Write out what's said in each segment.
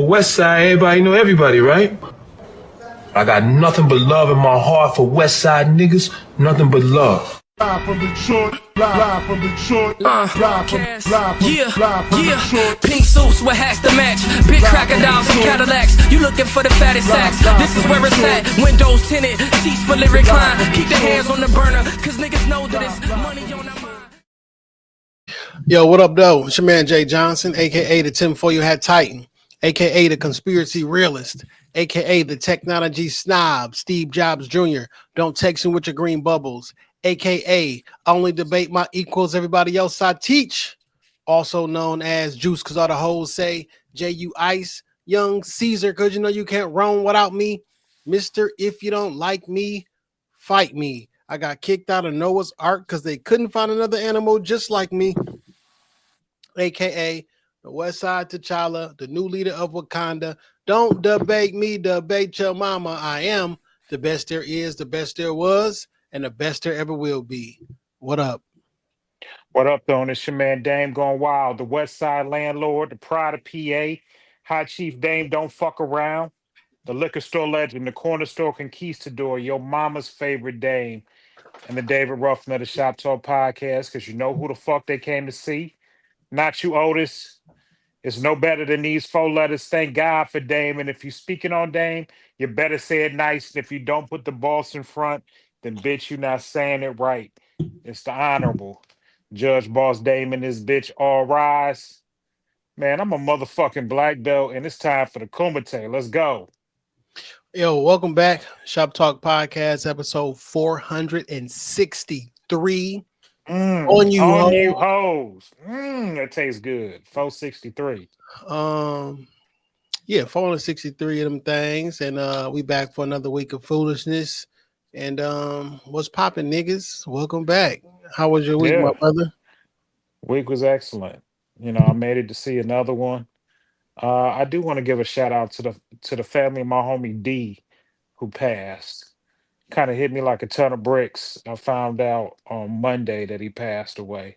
West Side, everybody know everybody, right? I got nothing but love in my heart for West Side niggas, nothing but love. Live from Detroit, live from Detroit, live from Pink suits with hats to match, big crocodiles and Cadillacs. You looking for the fattest sacks? This is where it's at. Windows tinted, seats fully reclined. Keep the hands on the burner, cause niggas know that it's money on their mind. Yo, what up, though? It's your man Jay Johnson, aka the tinfoil hat titan, aka the conspiracy realist, aka the technology snob, Steve Jobs Jr. Don't text him with your green bubbles, aka I only debate my equals, everybody else I teach. Also known as Juice, cause all the hoes say J.U. Ice, Young Caesar, cause you know you can't run without me. Mr. If you don't like me, fight me. I got kicked out of Noah's Ark because they couldn't find another animal just like me. AKA the West Side T'Challa, the new leader of Wakanda. Don't debate me, debate your mama. I am the best there is, the best there was, and the best there ever will be. What up? What up, though? It's your man Dame going wild. The West Side landlord, the pride of PA, High Chief Dame don't fuck around. The liquor store legend, the corner store conquistador, your mama's favorite Dame, and the David Ruffin of the Shop Talk Podcast, because you know who the fuck they came to see. Not you, Otis. It's no better than these 4 letters. Thank God for Dame. And if you're speaking on Dame, you better say it nice. And if you don't put the boss in front, then bitch, you're not saying it right. It's the Honorable Judge Boss Dame and this bitch. All rise. Man, I'm a motherfucking black belt, and it's time for the Kumite. Let's go. Yo, welcome back. Shop Talk Podcast, episode 463. On you hoes. That tastes good. 463. Yeah, 463 of them things, and we back for another week of foolishness. And what's popping, niggas? Welcome back. How was your week, my brother? Week was excellent. You know, I made it to see another one. I do want to give a shout out to the family of my homie D, who passed. Kind of hit me like a ton of bricks. I found out on Monday that he passed away.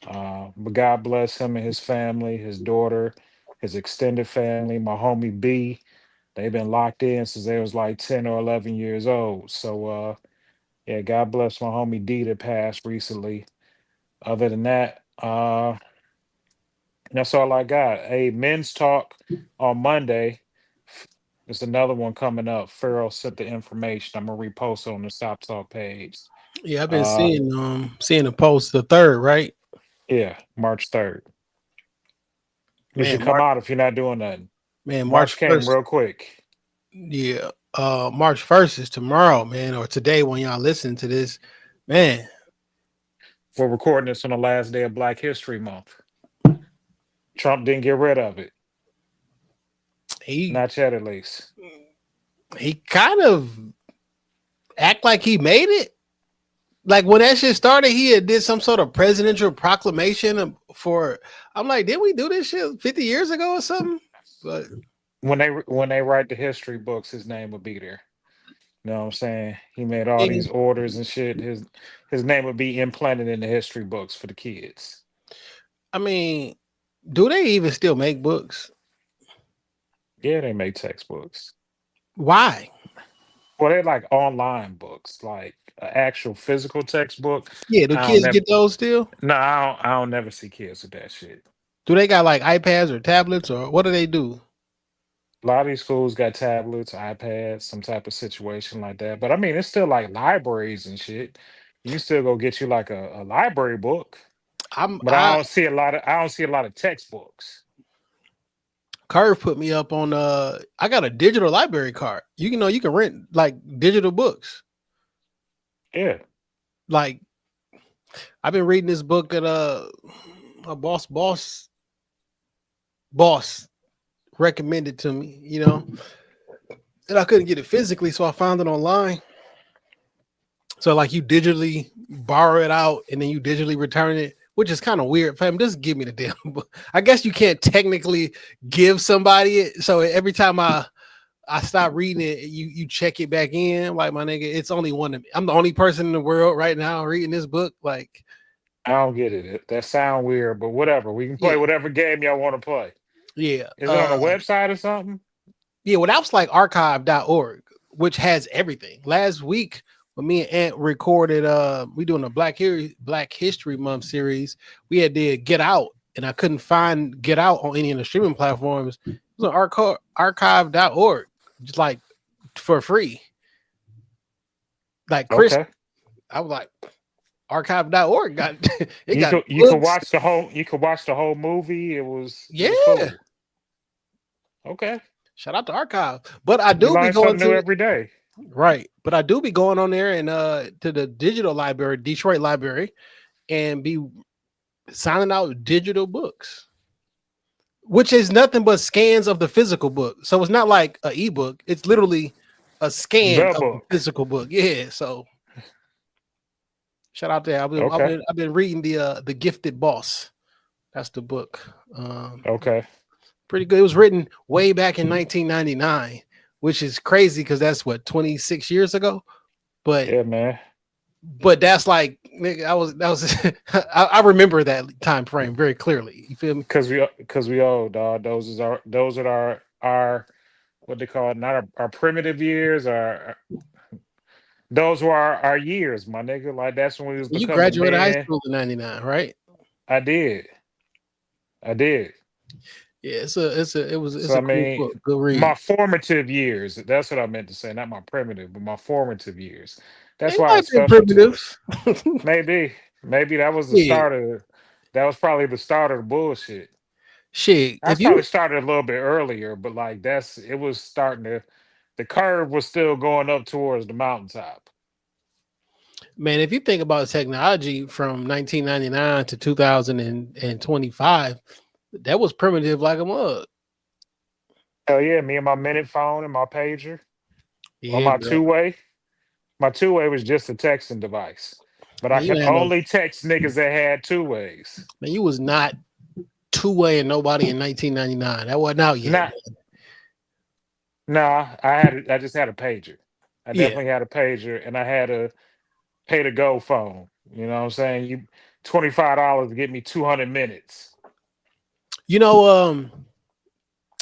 But God bless him and his family, his daughter, his extended family, my homie B. They've been locked in since they was like 10 or 11 years old. So, yeah, God bless my homie D that passed recently. Other than that, that's all I got. Hey, men's talk on Monday. There's another one coming up. Farrell sent the information. I'm gonna repost it on the Stop Talk page. Yeah, I've been seeing the post the 3rd, right? Yeah, March 3rd. You Man, should come out if you're not doing nothing. Man, March came 1st. real quick. Yeah, March 1st is tomorrow, man, or today when y'all listen to this, man. We're recording this on the last day of Black History Month. Trump didn't get rid of it. Not yet, at least. He kind of act like he made it. Like when that shit started, he had did some sort of presidential proclamation for. I'm like, did we do this shit 50 years ago or something? But when they write the history books, his name will be there. You know what I'm saying? He made all these orders and shit. His name would be implanted in the history books for the kids. I mean, do they even still make books? Yeah, they make textbooks. Why? Well, they're like online books, like an actual physical textbook. Yeah, do kids get those still? No, I don't never see kids with that shit. Do they got like iPads or tablets, or what do they do? A lot of these schools got tablets, iPads, some type of situation like that. But I mean, it's still like libraries and shit. You can still go get you like a library book. I don't see a lot of textbooks. Curve put me up on I got a digital library card. You can rent like digital books. Yeah. Like I've been reading this book that a boss recommended to me, and I couldn't get it physically, so I found it online. So like you digitally borrow it out and then you digitally return it, which is kind of weird. Fam, just give me the damn book. I guess you can't technically give somebody it. So every time I stop reading it, you check it back in. Like, my nigga, it's only one of me. I'm the only person in the world right now reading this book. Like, I don't get it. That sound weird, but whatever. We can play whatever game y'all want to play. Yeah. Is it on a website or something? Yeah, well, that was like archive.org, which has everything. Last week, when me and Ant recorded, we doing a Black History Month series. We had did Get Out, and I couldn't find Get Out on any of the streaming platforms. It was on archive.org, just like for free. Like Chris, Okay. I was like, archive.org got it. You could watch the whole movie. It was cool. Okay. Shout out to Archive. But I You do be learn going something new to every day. right. But I do be going on there and to the digital library, Detroit Library, and be signing out digital books, which is nothing but scans of the physical book. So it's not like an ebook, it's literally a scan of the physical book. Yeah. So shout out there. I've been reading the Gifted Boss. That's the book. Okay. Pretty good. It was written way back in 1999, which is crazy because that's what 26 years ago. But yeah, man. But that's like, nigga, I remember that time frame very clearly. You feel me? Because we old, dog. Those are our what they call it, not our primitive years, those were our years, my nigga. Like that's when we was You becoming graduated high men. school in 99, right? I did. Yeah, it's a I cool mean, book. Good read. my formative years. That's what I meant to say, not my primitive, but my formative years. That's They why might it's be special to me. primitive. Maybe that was the Yeah. start of. That was probably the start of the bullshit. Shit, I probably started a little bit earlier, but like it was starting to. The curve was still going up towards the mountaintop. man, if you think about technology from 1999 to 2025, that was primitive like a mug. Hell yeah, me and my minute phone and my pager. Yeah, On my bro. two-way. My two-way was just a texting device. But Man, I could only text niggas that had two ways. Man, you was not two-way and nobody in 1999. That wasn't out yet. Nah, I just had a pager. I definitely had a pager, and I had a pay to go phone. You know what I'm saying? You $25 to get me 200 minutes. You know,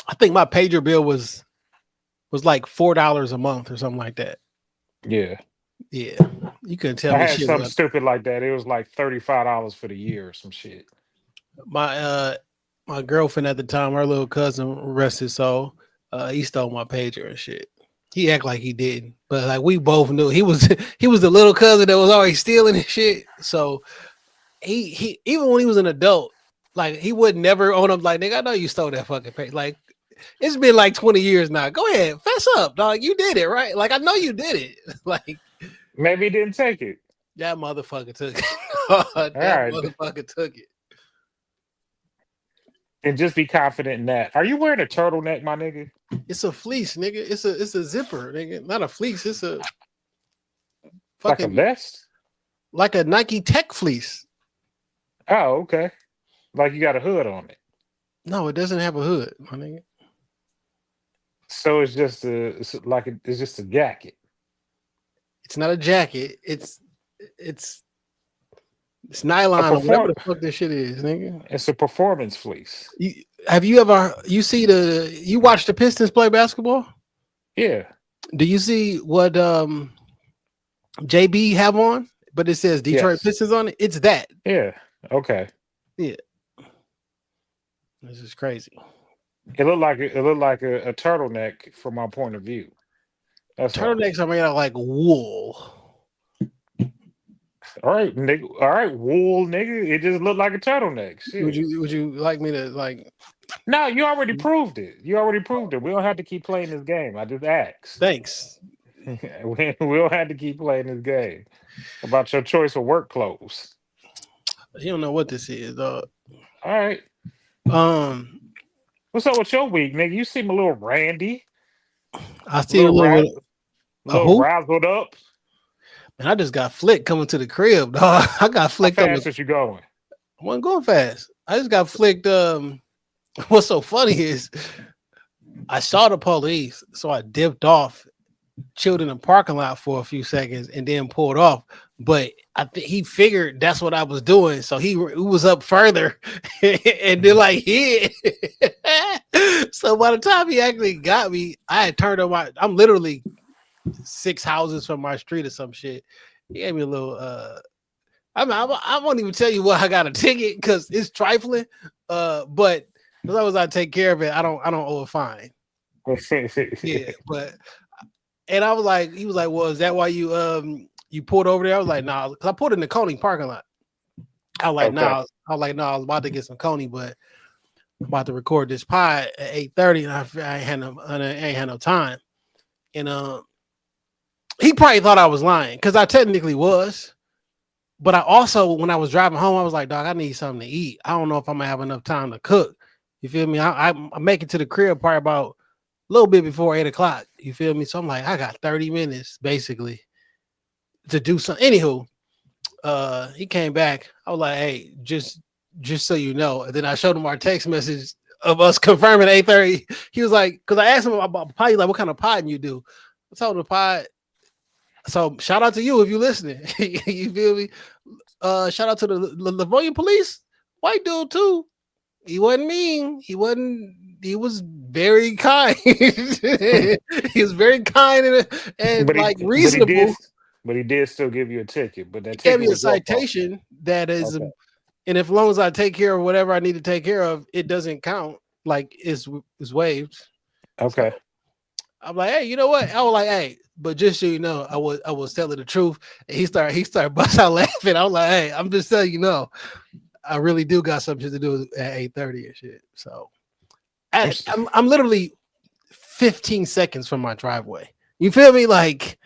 I think my pager bill was like $4 a month or something like that. Yeah. Yeah. You couldn't tell I me had shit. something stupid like that. It was like $35 for the year or some shit. My girlfriend at the time, our little cousin, rest his soul, he stole my pager and shit. He act like he didn't, but like we both knew he was the little cousin that was always stealing and shit. So he even when he was an adult, like he would never own up. Like, nigga, I know you stole that fucking page. Like, it's been like 20 years now. Go ahead, fess up, dog. You did it, right? Like, I know you did it. Like, maybe he didn't take it. That motherfucker took it. Motherfucker took it. And just be confident in that. Are you wearing a turtleneck, my nigga? It's a fleece, nigga. It's a zipper, nigga. Not a fleece. It's a fucking like a vest, like a Nike Tech fleece. Oh, okay. Like you got a hood on it. No, it doesn't have a hood, my nigga. So it's just just a jacket. It's not a jacket. It's nylon or whatever the fuck this shit is, nigga. It's a performance fleece. You watch the Pistons play basketball? Yeah. Do you see what JB have on? But it says Detroit Pistons on it. It's that. Yeah. Okay. Yeah. This is crazy. It looked like a turtleneck from my point of view. That's turtlenecks are made out of like wool. All right, nigga. All right, wool, nigga. It just looked like a turtleneck. Shit. Would you like me to like? No, you already proved it. We don't have to keep playing this game. I just asked. Thanks. we don't have to keep playing this game about your choice of work clothes. You don't know what this is, dog. All right. What's up with your week, nigga? You seem a little randy. I see a little razzled up. And I just got flicked coming to the crib, dog. I got flicked. How fast is you going? I wasn't going fast. I just got flicked. What's so funny is I saw the police, so I dipped off chilled in the parking lot for a few seconds and then pulled off. But I think he figured that's what I was doing, so he was up further and then like hit. So by the time he actually got me, I had turned on my. I'm literally 6 houses from my street or some shit. He gave me a little. I won't even tell you what I got a ticket because it's trifling. But as long as I take care of it, I don't owe a fine. Yeah, but and I was like, he was like, well, is that why you pulled over there? I was like, nah, because I pulled in the Coney parking lot. I was like, Okay. nah, I was about to get some Coney, but I'm about to record this pod at 8:30, and I ain't had no time. And he probably thought I was lying because I technically was. But I also, when I was driving home, I was like, dog, I need something to eat. I don't know if I'm gonna have enough time to cook. You feel me? I make it to the crib probably about a little bit before 8 o'clock. You feel me? So I'm like, I got 30 minutes basically to do something. Anywho, he came back. I was like, hey, just so you know. And then I showed him our text message of us confirming 8:30. He was like, because I asked him about pie. He's like, what kind of pie you do? I told him the pie. So shout out to you if you're listening. You feel me? Shout out to the Livonia police. White dude too. He wasn't mean. He was very kind. He was very kind and like reasonable. But he did still give you a ticket. But that He gave ticket me a was your fault. citation that is, Okay. and if long as I take care of whatever I need to take care of, it doesn't count. Like it's waived. Okay. So I'm like, hey, you know what? I was like, hey, but just so you know, I was telling the truth. And he started busting out laughing. I was like, hey, I'm just telling you know, I really do got something to do at 8:30 and shit. So I'm literally 15 seconds from my driveway. You feel me? Like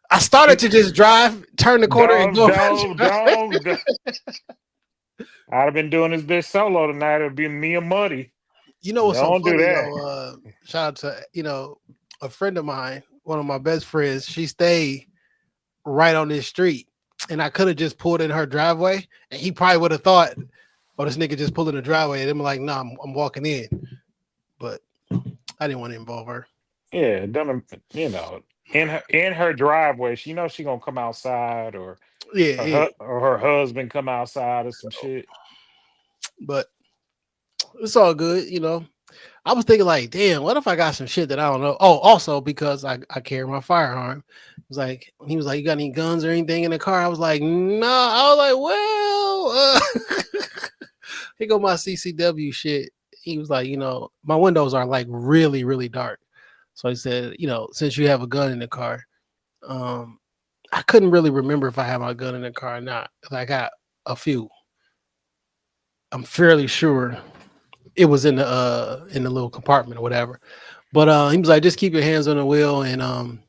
I started to just drive, turn the corner, and go. Don't. I'd have been doing this bitch solo tonight. It'd be me and Muddy. You know what's Don't so do funny that. though? Shout out to a friend of mine, one of my best friends. She stayed right on this street, and I could have just pulled in her driveway, and he probably would have thought, "Oh, this nigga just pulled in the driveway." And I'm like, "Nah, I'm walking in," but I didn't want to involve her. Yeah, done. In her driveway. She knows she gonna come outside, or Yeah. or her husband come outside or some shit. But it's all good, I was thinking like, damn, what if I got some shit that I don't know? Oh, also because I carry my firearm. He was like, you got any guns or anything in the car? I was like, no. I was like, well, here go my CCW shit. He was like, my windows are like really, really dark. So he said, since you have a gun in the car, I couldn't really remember if I had my gun in the car or not. I got a few. I'm fairly sure it was in the little compartment or whatever. But he was like, just keep your hands on the wheel and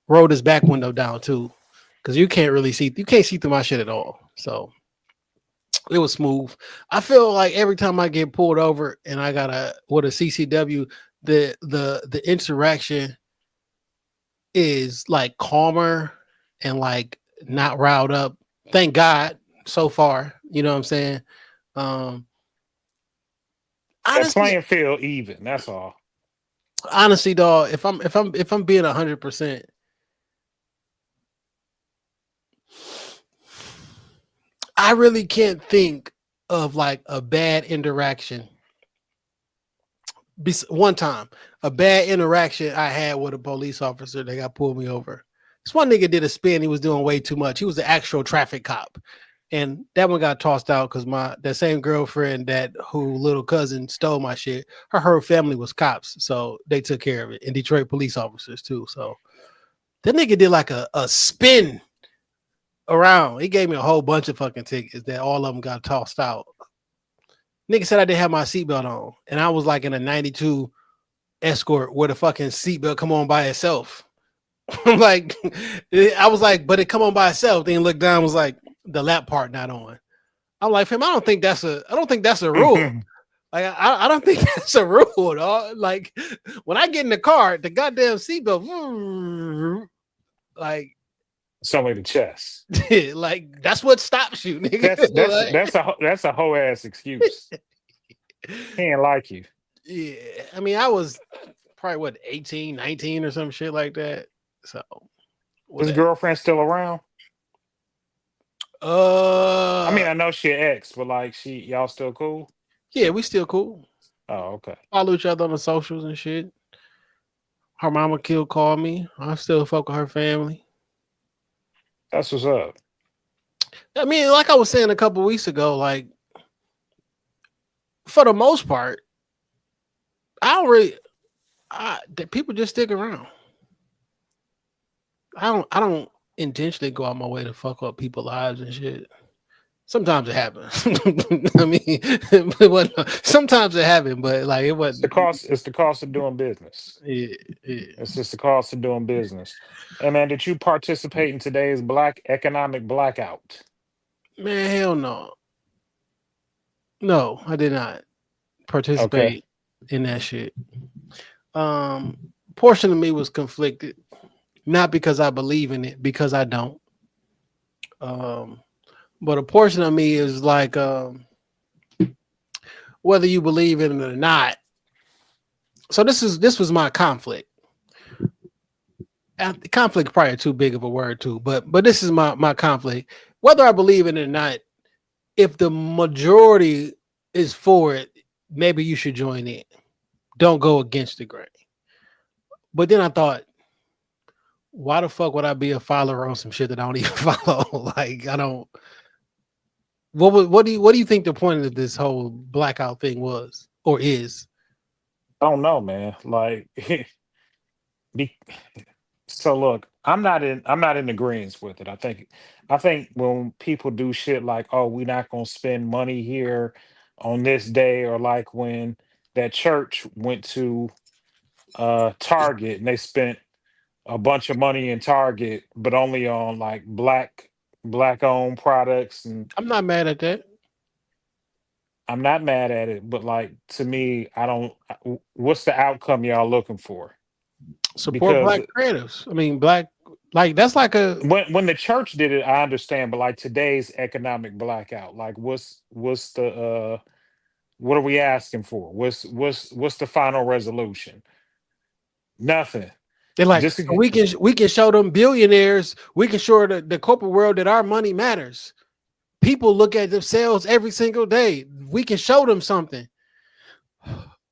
roll this back window down too. Because you can't see through my shit at all. So it was smooth. I feel like every time I get pulled over and I got with a CCW, the interaction is like calmer and like not riled up. Thank God so far. You know what I'm saying? That Honestly, playing field even. That's all. honestly, dog, if I'm being 100%, I really can't think of like a bad interaction. One time, a bad interaction I had with a police officer that got pulled me over. This one nigga did a spin. He was doing way too much. He was the actual traffic cop. And that one got tossed out because that same girlfriend who little cousin stole my shit, her family was cops. So they took care of it. And Detroit police officers too. So that nigga did like a spin around. He gave me a whole bunch of fucking tickets that all of them got tossed out. Nigga said I didn't have my seatbelt on. And I was like in a 92 Escort where the fucking seatbelt come on by itself. I'm like, I was like, but it come on by itself. Then look down, was like, the lap part not on. I'm like, fam, I don't think that's a rule. Like, I don't think that's a rule, dog. Like, when I get in the car, the goddamn seatbelt, like, somewhere the chest. like that's what stops you, nigga. That's a whole ass excuse. He ain't like you. Yeah, I mean, I was probably 18, 19 or some shit like that. So His whatever. girlfriend still around? I mean, I know she an ex, but like, y'all still cool? Yeah, we still cool. Oh, okay. Follow each other on the socials and shit. Her mama called me. I still fuck with her family. That's what's up. I mean, like I was saying a couple weeks ago, like for the most part, people just stick around. I don't intentionally go out my way to fuck up people's lives and shit. Sometimes it happens. I mean, sometimes it happened, but like it It's the wasn't. cost. It's the cost of doing business. Yeah, yeah. It's just the cost of doing business. And man, did you participate in today's Black economic blackout? Man, hell no. No, I did not Okay. participate in that shit. Portion of me was conflicted, not because I believe in it, because I don't. But a portion of me is like, whether you believe in it or not. So this was my conflict. Conflict probably too big of a word too, but this is my conflict. Whether I believe in it or not, if the majority is for it, maybe you should join in. Don't go against the grain. But then I thought, why the fuck would I be a follower on some shit that I don't even follow? Like I don't. What do you think the point of this whole blackout thing was or is? I don't know, man. Like, be, so look, I'm not in agreement with it. I think when people do shit like, oh, we're not gonna spend money here on this day, or like when that church went to Target and they spent a bunch of money in Target, but only on like black owned products. And I'm not mad at that. I'm not mad at it, but like to me, I don't. What's the outcome y'all looking for? Support Because black creatives. I mean, black like that's like a when the church did it, I understand, but like today's economic blackout, like what's the what are we asking for? What's the final resolution? Nothing. they're like Just so we can show them billionaires. We can show the corporate world that our money matters. People look at themselves every single day. We can show them something.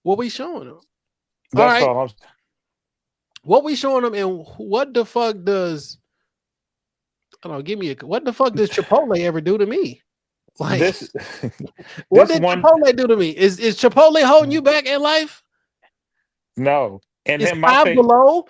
What we showing them? All that's right. all. What we showing them, and what the fuck does I don't know, give me a what the fuck does Chipotle ever do to me? Like This what this did one Chipotle do to me? Is Chipotle holding you back in life? no, and Is then my Five thing. Below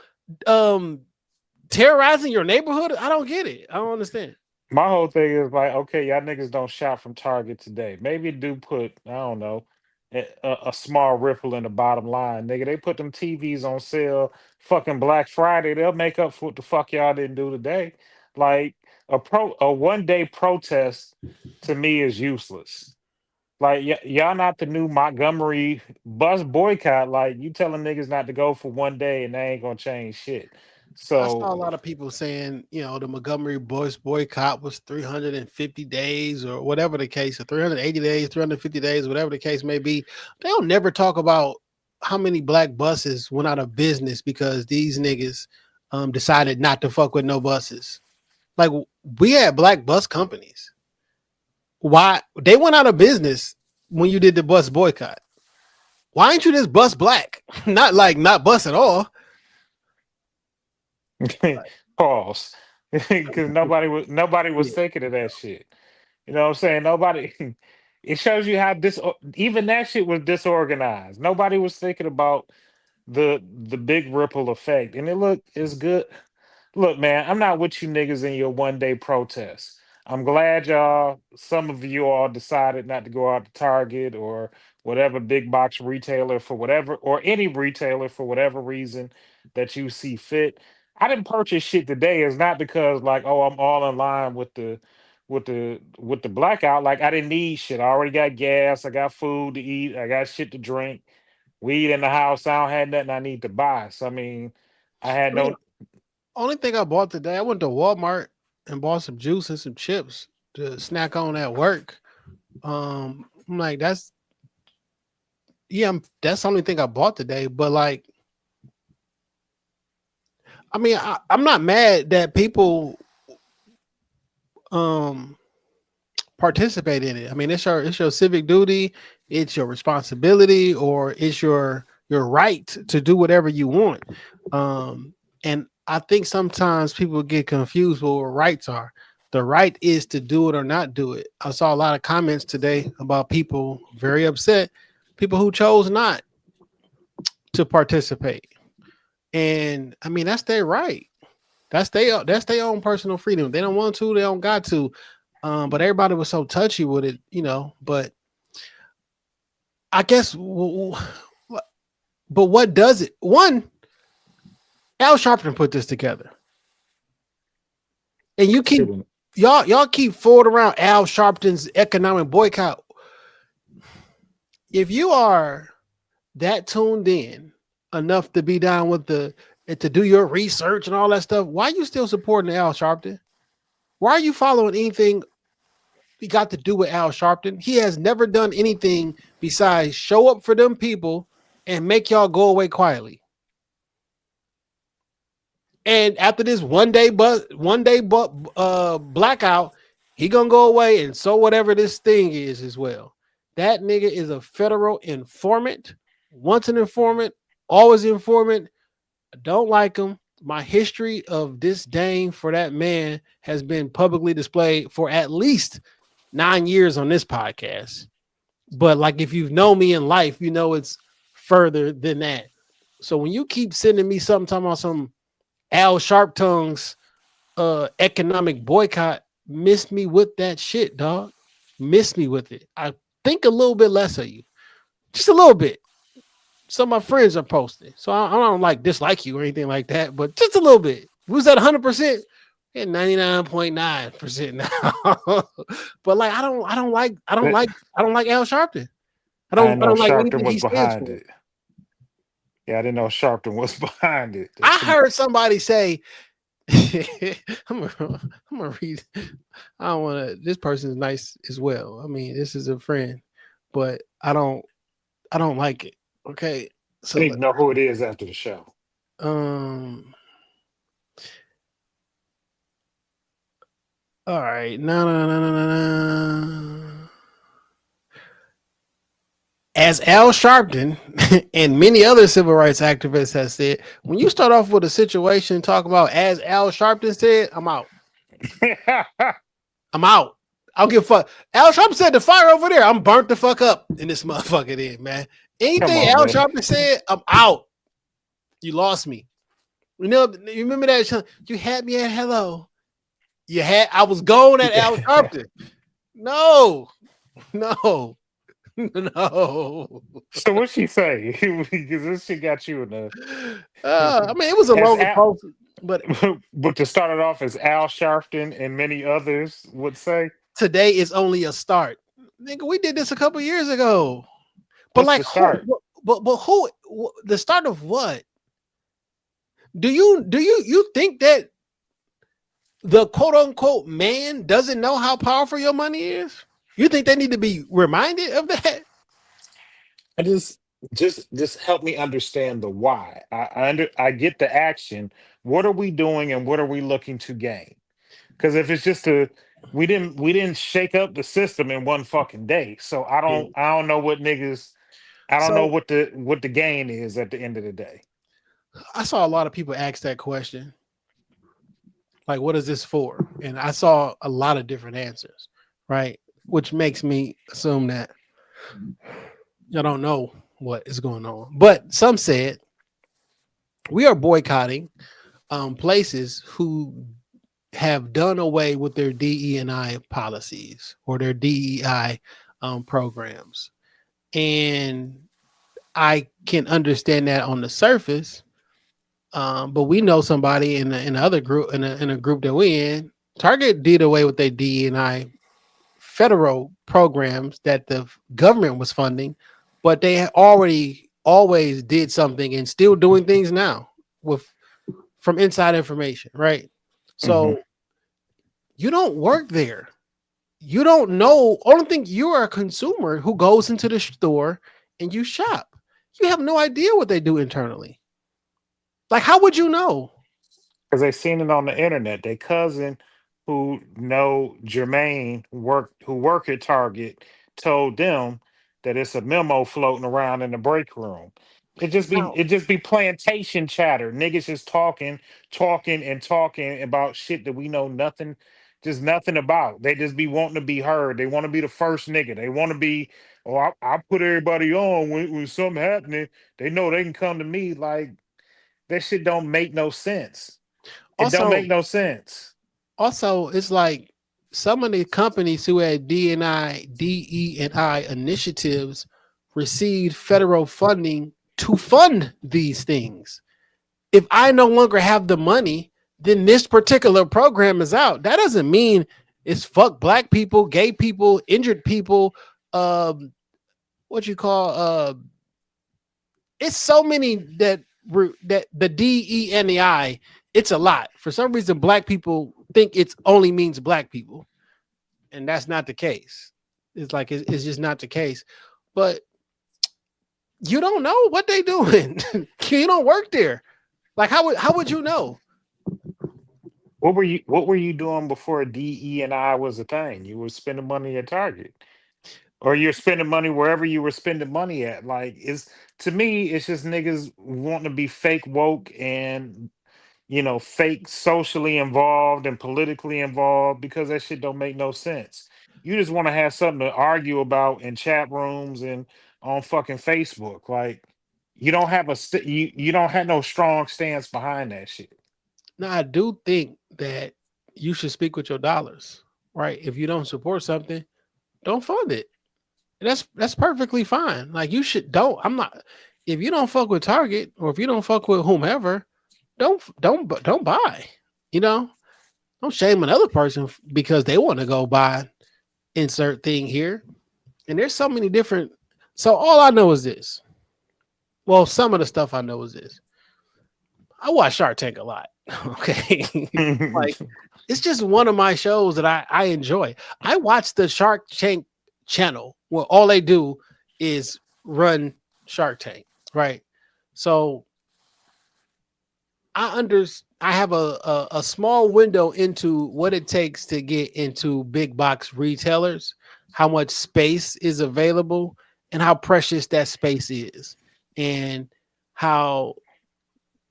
terrorizing your neighborhood? I don't get it. I don't understand. My whole thing is like, okay, y'all niggas don't shop from Target today. Maybe do put, I don't know, a small ripple in the bottom line, nigga. They put them TVs on sale, fucking Black Friday. They'll make up for what the fuck y'all didn't do today. Like a 1 day protest to me is useless. Like y'all not the new Montgomery bus boycott. Like you telling niggas not to go for 1 day and they ain't gonna change shit. I saw a So lot of people saying, the Montgomery Boys boycott was 350 days or whatever the case, or 380 days, 350 days, whatever the case may be. They'll never talk about how many black buses went out of business because these niggas decided not to fuck with no buses. Like we had black bus companies. Why they went out of business when you did the bus boycott? Why ain't you just bus black? Not bus at all. pause. Because nobody was Yeah. thinking of that shit. You know what I'm saying? Nobody. It shows you how even that shit was disorganized. Nobody was thinking about the big ripple effect, and it's good. Look, man, I'm not with you niggas in your 1 day protest. I'm glad some of you all decided not to go out to Target or whatever big box retailer for whatever, or any retailer for whatever reason that you see fit. I didn't purchase shit today. It's not because like, oh, I'm all in line with the blackout. Like I didn't need shit. I already got gas. I got food to eat. I got shit to drink. Weed in the house. I don't have nothing I need to buy. So I mean, I had I mean, no. only thing I bought today, I went to Walmart and bought some juice and some chips to snack on at work. I'm like, that's that's the only thing I bought today. But like, I mean, I'm not mad that people participate in it. I mean, it's your civic duty, it's your responsibility, or it's your right to do whatever you want. And I think sometimes people get confused with what rights are. The right is to do it or not do it. I saw a lot of comments today about people very upset, people who chose not to participate. And I mean, that's their right. That's their own personal freedom. They don't want to, they don't got to. But everybody was so touchy with it, but I guess, but what does it? One, Al Sharpton put this together. And you keep, y'all keep forward around Al Sharpton's economic boycott. If you are that tuned in enough to be down with to do your research and all that stuff, why are you still supporting Al Sharpton? Why are you following anything he got to do with Al Sharpton? He has never done anything besides show up for them people and make y'all go away quietly. And after this one day blackout, he gonna go away and so whatever this thing is as well. That nigga is a federal informant. Once an informant, always an informant. I don't like him. My history of disdain for that man has been publicly displayed for at least 9 years on this podcast. But like, if you've known me in life, you know it's further than that. So when you keep sending me something talking about some Al Sharpton's economic boycott, miss me with that shit, dog. Miss me with it. I think a little bit less of you. Just a little bit. Some of my friends are posting. So I don't dislike you or anything like that, but just a little bit. Who's that 100%? At 99.9% now. But like, I don't like Al Sharpton. I don't like Sharpton was he behind it. Yeah, I didn't know Sharpton was behind it. I heard somebody say, I'm gonna read. I don't want to. This person's nice as well. I mean, this is a friend, but I don't like it. Okay, so I need to know who it is after the show. All right. No. As Al Sharpton and many other civil rights activists have said, when you start off with a situation talk about as Al Sharpton said, I'm out. I'm out. I don't give a fuck. Al Sharpton said the fire over there. I'm burnt the fuck up in this motherfucker then, man. Anything Al Sharpton said, I'm out. You lost me. You remember that? You had me at hello. I was gone at Al Sharpton. No. So what'd she say? Because this shit got you in the. I mean, it was a longer post, but to start it off as Al Sharpton and many others would say, today is only a start. Nigga, we did this a couple years ago. But what's the start? Who? The start of what? Do you think that the quote unquote man doesn't know how powerful your money is? You think they need to be reminded of that? I just help me understand the why. I get the action. What are we doing and what are we looking to gain? Because if it's just we didn't shake up the system in one fucking day. So I don't know what niggas. I don't know what the gain is at the end of the day. I saw a lot of people ask that question. Like, what is this for? And I saw a lot of different answers, right? Which makes me assume that y'all don't know what is going on. But some said we are boycotting places who have done away with their DE&I policies or their DEI programs. And I can understand that on the surface. But we know somebody in another group, in a group that we in, Target did away with their DE&I federal programs that the government was funding, but they always did something and still doing things now from inside information, right? So you don't work there. You don't know. I don't think you are a consumer who goes into the store and you shop. You have no idea what they do internally. Like, how would you know? because they seen it on the internet. Their cousin, who know Jermaine who work at Target, told them that it's a memo floating around in the break room. Now, It just be plantation chatter. Niggas just talking and talking about shit that we know nothing, just nothing about. They just be wanting to be heard. They want to be the first nigga. They want to be, oh, I put everybody on when something happening. They know they can come to me. Like, that shit don't make no sense. It don't also, make no sense. it's like some of the companies who had DE&I initiatives received federal funding to fund these things. If I no longer have the money, then this particular program is out. That doesn't mean it's fuck black people, gay people, injured people, what you call it's so many that the DE and the I, it's a lot. For some reason, black people think it's only means black people, and that's not the case. It's like it's just not the case. But you don't know what they doing. You don't work there. Like how would you know? What were you doing before DE and I was a thing? You were spending money at Target. Or you're spending money wherever you were spending money at. Like, it's, to me, it's just niggas wanting to be fake woke and, fake socially involved and politically involved, because that shit don't make no sense. You just want to have something to argue about in chat rooms and on fucking Facebook. Like, you don't have you don't have no strong stance behind that shit. Now, I do think that you should speak with your dollars, right? If you don't support something, don't fund it. That's perfectly fine. Like you should don't. I'm not. If you don't fuck with Target or if you don't fuck with whomever, don't buy. Don't shame another person because they want to go buy insert thing here. And there's so many different. So all I know is this. Well, some of the stuff I know is this. I watch Shark Tank a lot. Okay. Like it's just one of my shows that I enjoy. I watch the Shark Tank channel where all they do is run Shark Tank, right? So I have a small window into what it takes to get into big box retailers, how much space is available, and how precious that space is, and how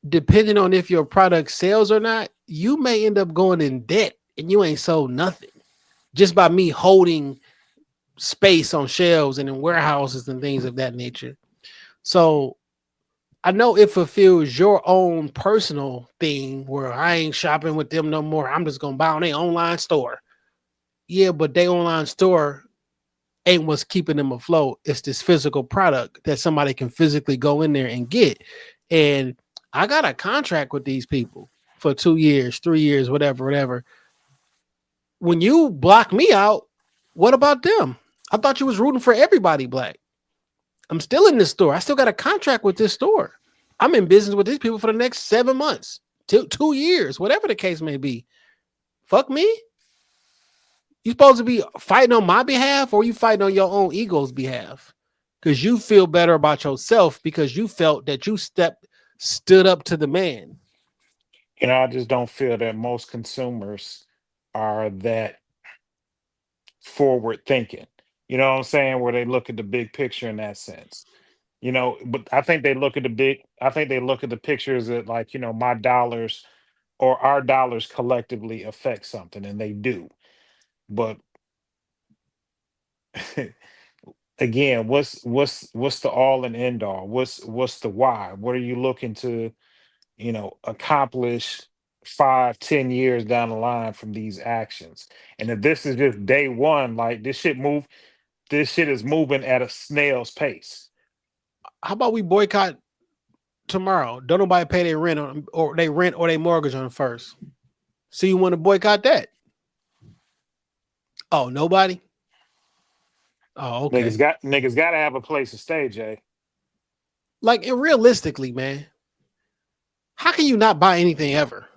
depending on if your product sells or not, you may end up going in debt and you ain't sold nothing just by me holding space on shelves and in warehouses and things of that nature. So I know it fulfills your own personal thing where I ain't shopping with them no more. I'm just going to buy on their online store. Yeah, but their online store ain't what's keeping them afloat. It's this physical product that somebody can physically go in there and get. And I got a contract with these people for 2 years, 3 years, whatever. When you block me out, what about them? I thought you was rooting for everybody black. I'm still in this store. I still got a contract with this store. I'm in business with these people for the next 7 months, 2 years, whatever the case may be. Fuck me. You supposed to be fighting on my behalf, or you fighting on your own ego's behalf? Because you feel better about yourself because you felt that you stood up to the man. I just don't feel that most consumers are that forward thinking. You know what I'm saying? Where they look at the big picture in that sense. But I think they look at the pictures that, like, my dollars or our dollars collectively affect something, and they do. But again, what's the all and end all? What's the why? What are you looking to, accomplish 5-10 years down the line from these actions? And if this is just day one, like, this shit is moving at a snail's pace. How about we boycott tomorrow? Don't nobody pay their rent or their mortgage on first. So you want to boycott that? Oh, nobody? Oh, okay. Niggas got to have a place to stay, Jay. Like, and realistically, man, how can you not buy anything ever?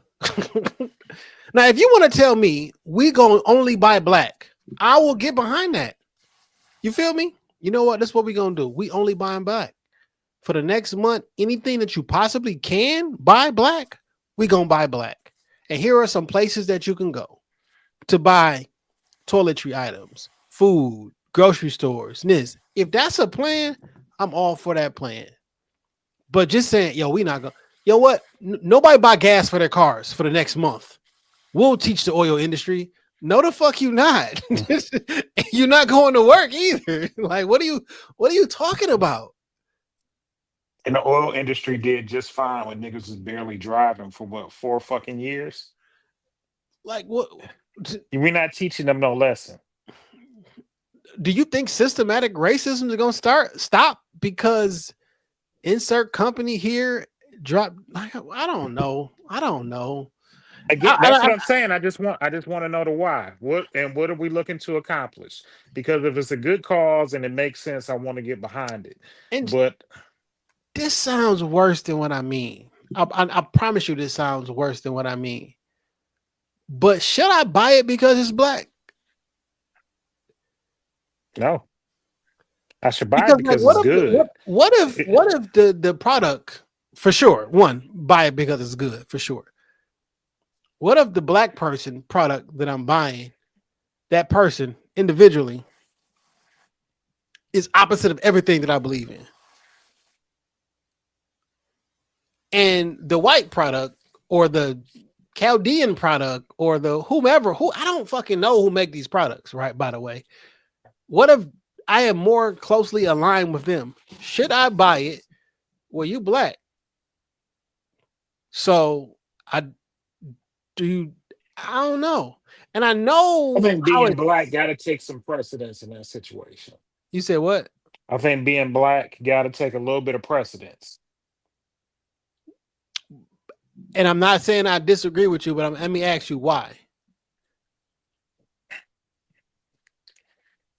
Now, if you want to tell me we gonna only buy black, I will get behind that. You feel me? You know what? That's what we gonna do. We only buying black. For the next month, anything that you possibly can buy black, we gonna buy black. And here are some places that you can go to buy toiletry items, food, grocery stores. This, if that's a plan, I'm all for that plan. But just saying, yo, we not going. Yo, what? Nobody buy gas for their cars for the next month. We'll teach the oil industry. No, the fuck you not. You're not going to work either. Like, what are you talking about? And the oil industry did just fine when niggas was barely driving for what, 4 fucking years? Like, what? We're not teaching them no lesson. Do you think systematic racism is going to stop because insert company here drop? Like, I don't know. Again, that's what I'm saying. I just want to know the why. What are we looking to accomplish? Because if it's a good cause and it makes sense, I want to get behind it. But this sounds worse than what I mean. I promise you, this sounds worse than what I mean. But should I buy it because it's black? No, I should buy it because it's good. What if the product, for sure, one, buy it because it's good, for sure. What if the black person product that I'm buying, that person individually, is opposite of everything that I believe in? And the white product or the Chaldean product or the whomever, who I don't fucking know who make these products, right? By the way, what if I am more closely aligned with them? Should I buy it? Well, you black. So I don't know. And I know I think being black gotta take some precedence in that situation. You said what? I think being black gotta take a little bit of precedence. And I'm not saying I disagree with you, but let me ask you why.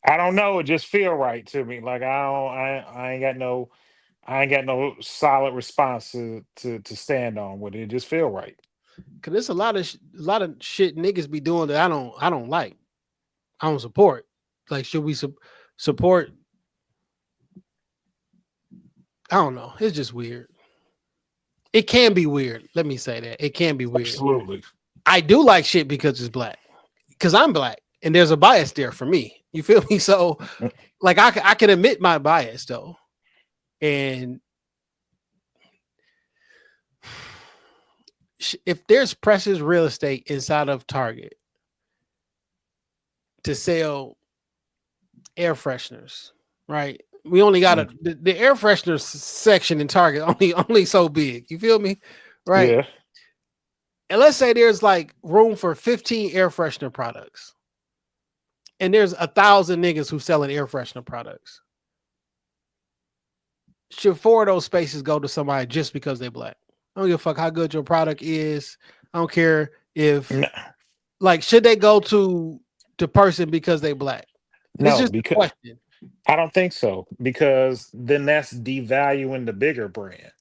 I don't know. It just feel right to me. Like I ain't got no solid response to stand on with it. It just feel right. Cause there's a lot of shit niggas be doing that I don't like. I don't support. Like, should we support? I don't know. It's just weird. It can be weird. Let me say that. It can be weird. Absolutely. I do like shit because it's black. Because I'm black. And there's a bias there for me. You feel me? So, like, I can admit my bias, though. And if there's precious real estate inside of Target to sell air fresheners, right? We only got the air freshener section in Target only so big. You feel me? Right. Yeah. And let's say there's like room for 15 air freshener products. And there's 1,000 niggas who selling air freshener products. Should 4 of those spaces go to somebody just because they're black? I don't give a fuck how good your product is. I don't care if like, should they go to the person because they black? No, just because question. I don't think so, because then that's devaluing the bigger brand.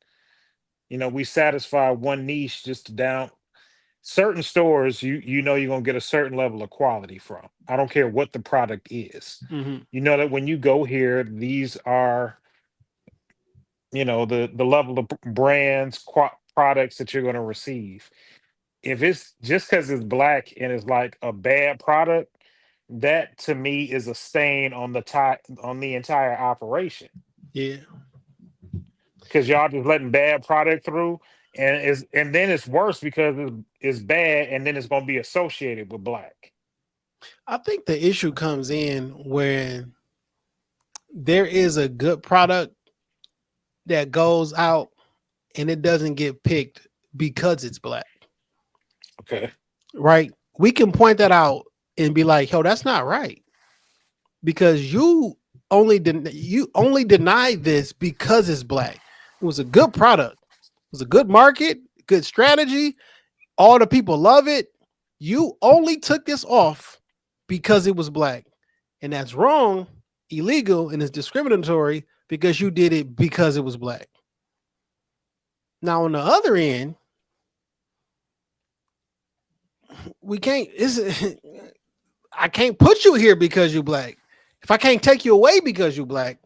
You know, we satisfy one niche just to down certain stores. You know you're gonna get a certain level of quality from. I don't care what the product is. Mm-hmm. You know that when you go here, these are, you know, the level of brands, products that you're going to receive. If it's just because it's black and it's like a bad product, that to me is a stain on the entire operation. Yeah, because y'all just letting bad product through, and then it's worse because it's bad, and then it's going to be associated with black. I think the issue comes in when there is a good product that goes out and it doesn't get picked because it's black. Okay. Right. We can point that out and be like, yo, that's not right. Because you only denied this because it's black. It was a good product. It was a good market, good strategy. All the people love it. You only took this off because it was black. And that's wrong, illegal, and it's discriminatory because you did it because it was black. Now, on the other end, I can't put you here because you're black. If I can't take you away because you're black,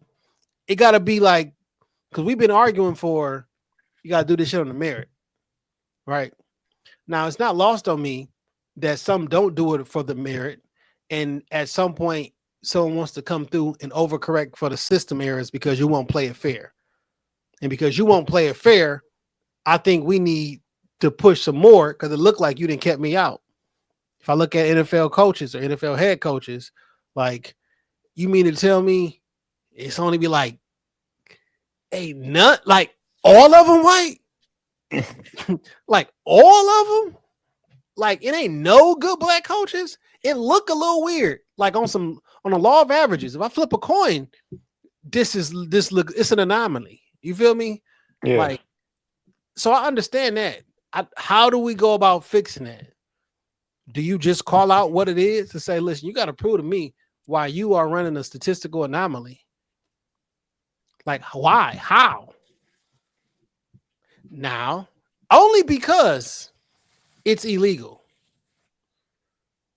it got to be like, because we've been arguing for, you got to do this shit on the merit, right? Now, it's not lost on me that some don't do it for the merit, and at some point, someone wants to come through and overcorrect for the system errors because you won't play it fair. And because you won't play it fair, I think we need to push some more because it looked like you didn't kept me out. If I look at NFL coaches or NFL head coaches, like, you mean to tell me it's only be like, hey, none, like all of them white? Like all of them? Like, it ain't no good black coaches. It look a little weird. Like on a law of averages. If I flip a coin, it's an anomaly. You feel me? Yeah. Like, so I understand that. How do we go about fixing that? Do you just call out what it is to say, listen, you got to prove to me why you are running a statistical anomaly? Like, why? How? Now, only because it's illegal.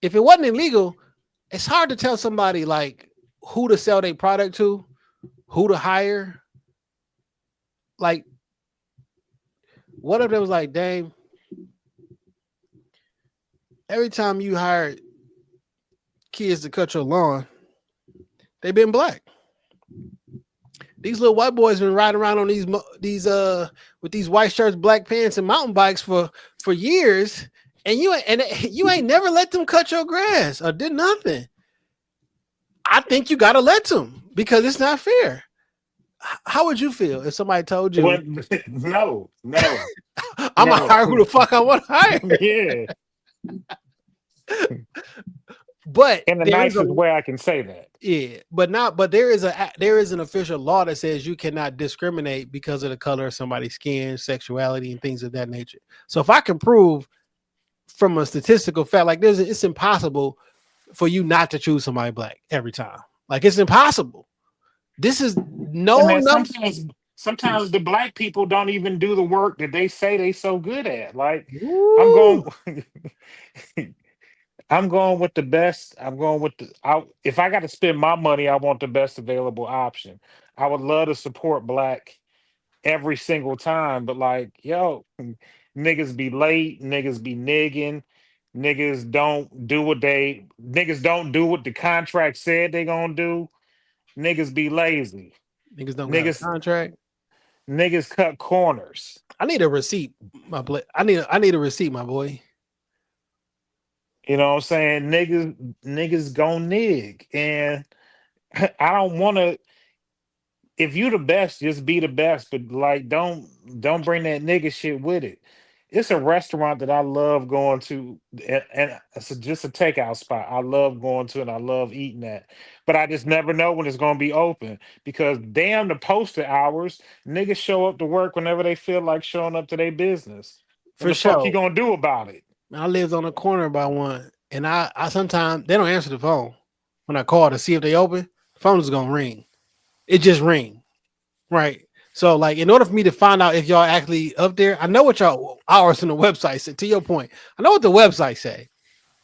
If it wasn't illegal, it's hard to tell somebody like who to sell their product to, who to hire. Like, what if it was like, Dame, every time you hired kids to cut your lawn, they've been black. These little white boys been riding around on these with these white shirts, black pants, and mountain bikes for years, and you ain't never let them cut your grass or did nothing. I think you gotta let them because it's not fair. How would you feel if somebody told you, No. I'm gonna hire who the fuck I want to hire? Yeah. But In the nicest way I can say that. Yeah, but there is an official law that says you cannot discriminate because of the color of somebody's skin, sexuality, and things of that nature. So if I can prove from a statistical fact, like it's impossible for you not to choose somebody black every time. Like, it's impossible. This is sometimes the black people don't even do the work that they say they so good at. Like, Ooh. I'm going with the best. If I got to spend my money, I want the best available option. I would love to support black every single time, but like, yo, niggas be late, niggas be nigging, niggas don't do what the contract said they gonna do. Niggas be lazy. Niggas don't have a contract. Niggas cut corners. I need a receipt, my boy. I need a receipt, my boy. You know what I'm saying? Niggas gon' nig. And I don't want to. If you the best, just be the best. But like, don't bring that nigga shit with it. It's a restaurant that I love going to, and it's just a takeout spot I love going to, and I love eating at. But I just never know when it's gonna be open because damn the posted hours, niggas show up to work whenever they feel like showing up to their business. What the fuck you gonna do about it? I lived on a corner by one, and I sometimes they don't answer the phone when I call to see if they open. The phone is gonna ring. It just ring, right? So, like, in order for me to find out if y'all actually up there, I know what y'all hours on the website say. To your point, I know what the website say,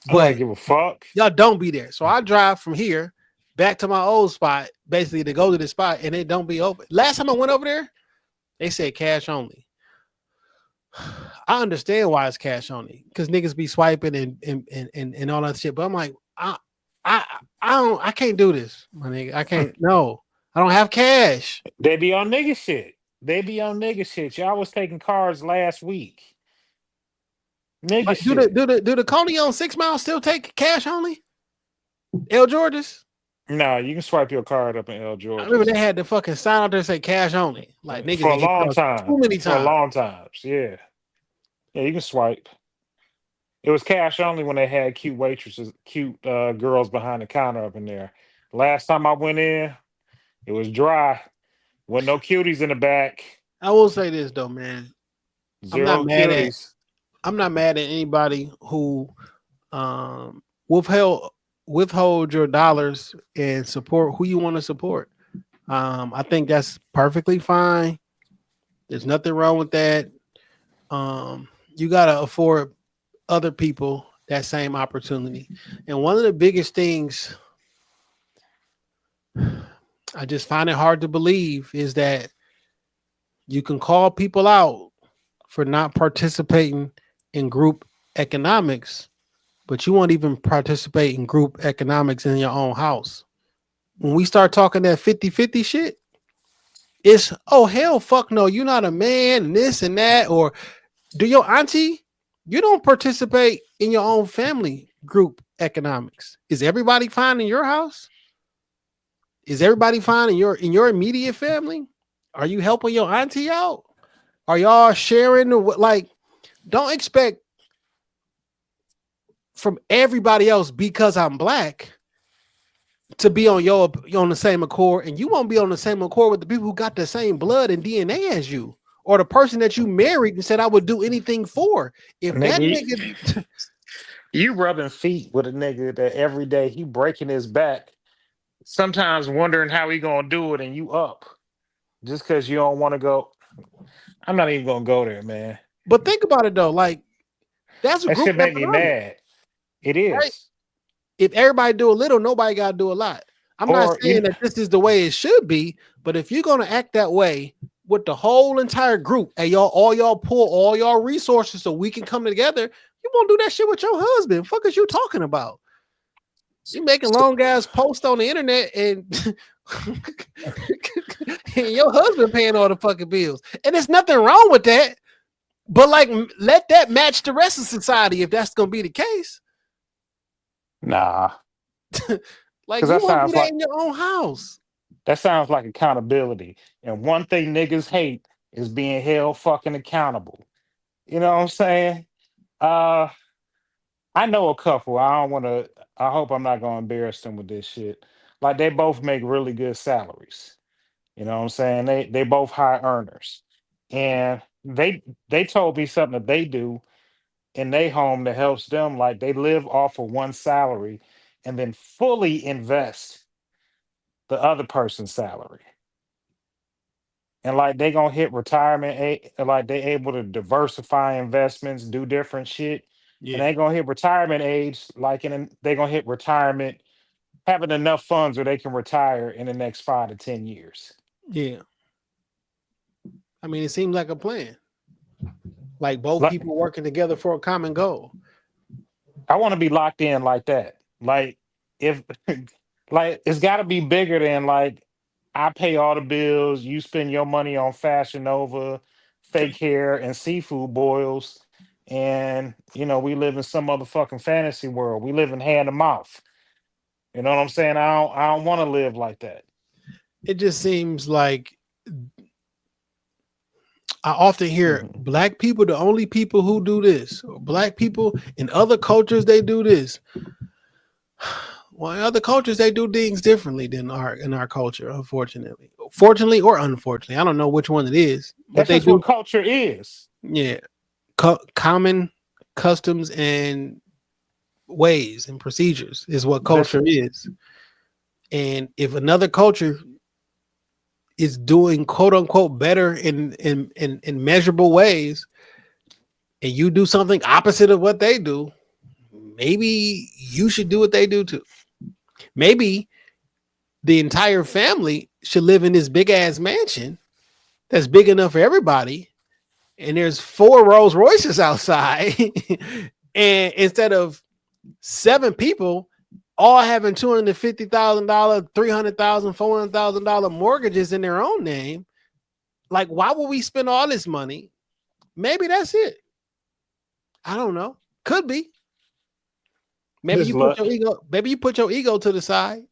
but I don't give a fuck. Y'all don't be there. So I drive from here back to my old spot, basically to go to this spot, and it don't be open. Last time I went over there, they said cash only. I understand why it's cash only because niggas be swiping and all that shit. But I'm like, I can't do this, my nigga. I can't. No, I don't have cash. They be on nigga shit. Y'all was taking cards last week. Nigga like, shit. Do the Coney on 6 Mile still take cash only? L. George's? No, you can swipe your card up in L. George's. I remember they had the fucking sign out there say cash only. Like, niggas for a long time. Too many times. For a long time. Yeah. Yeah, you can swipe. It was cash only when they had cute waitresses, cute girls behind the counter up in there. Last time I went in, it was dry. Wasn't no cuties in the back. I will say this though, man. Zero cuties. I'm not mad at anybody who withhold your dollars and support who you want to support. I think that's perfectly fine. There's nothing wrong with that. You gotta afford other people that same opportunity. And one of the biggest things I just find it hard to believe is that you can call people out for not participating in group economics, but you won't even participate in group economics in your own house. When we start talking that 50-50 shit, it's, oh, hell, fuck no, you're not a man and this and that. Or do your auntie, you don't participate in your own family group economics. Is everybody fine in your house? Is everybody fine in your immediate family? Are you helping your auntie out? Are y'all sharing the, like, don't expect from everybody else because I'm black to be on the same accord, and you won't be on the same accord with the people who got the same blood and DNA as you, or the person that you married and said I would do anything for. If that nigga, you rubbing feet with a nigga that every day he breaking his back, sometimes wondering how he gonna do it, and you up just because you don't want to go. I'm not even gonna go there, man. but think about it though, like that's a That group shit make me economic, mad. It right? is. If everybody do a little, nobody got to do a lot. I'm not Or saying that this is the way it should be, but if you're gonna act that way with the whole entire group, and y'all pull all y'all resources so we can come together, you won't do that shit with your husband. Fuck is you talking about? You making long ass posts on the internet and, and your husband paying all the fucking bills, and there's nothing wrong with that. But like, let that match the rest of society if that's gonna be the case. nah, Like, because you that want to do sounds that like in your own house. accountability. And one thing niggas hate is being held fucking accountable. You know what I'm saying? Uh, I know a couple. I don't want to. I hope I'm not gonna embarrass them with this shit. Like they both make really good salaries. You know what I'm saying? They both high earners, and they told me something that they do in their home that helps them. Like they live off of one salary, and then fully invest the other person's salary. And like they gonna hit retirement age, like they able to diversify investments, do different shit, and Yeah, they gonna hit retirement age, like they gonna hit retirement having enough funds where they can retire in the next 5 to 10 years. yeah. I mean, it seems like a plan. Like both Like people working together for a common goal. I want to be locked in like that. Like if like it's got to be bigger than like I pay all the bills, you spend your money on Fashion Nova, fake hair, and seafood boils, and we live in some other fucking fantasy world. We live in hand to mouth. You know what I'm saying? I don't want to live like that. It just seems like I often hear Mhm. black people, the only people who do this, or black people in other cultures, they do this. Well, in other cultures, they do things differently than in our culture, unfortunately. Fortunately or unfortunately, I don't know which one it is, but That's they just what do. culture is. Yeah, common customs and ways and procedures is what That's culture is. And if another culture is doing quote unquote better in measurable ways, and you do something opposite of what they do, maybe you should do what they do too. Maybe the entire family should live in this big ass mansion that's big enough for everybody, and there's 4 Rolls Royces outside, and instead of 7 people all having $250,000, $300,000, $400,000 mortgages in their own name, like, why would we spend all this money? Maybe that's it. I don't know. Could be. Maybe just you put look. your ego. Maybe you put your ego to the side,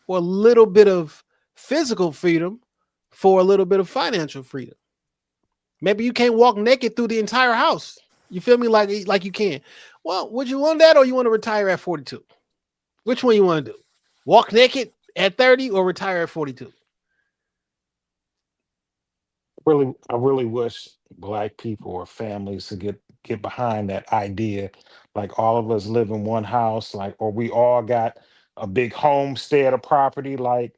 or a little bit of physical freedom for a little bit of financial freedom. Maybe you can't walk naked through the entire house. You feel me? Like you can. Well, would you want that, or you want to retire at 42? Which one you want to do? Walk naked at 30 or retire at 42? I really wish black people or families to get behind that idea. Like all of us live in one house, like or we all got a big homestead of property. Like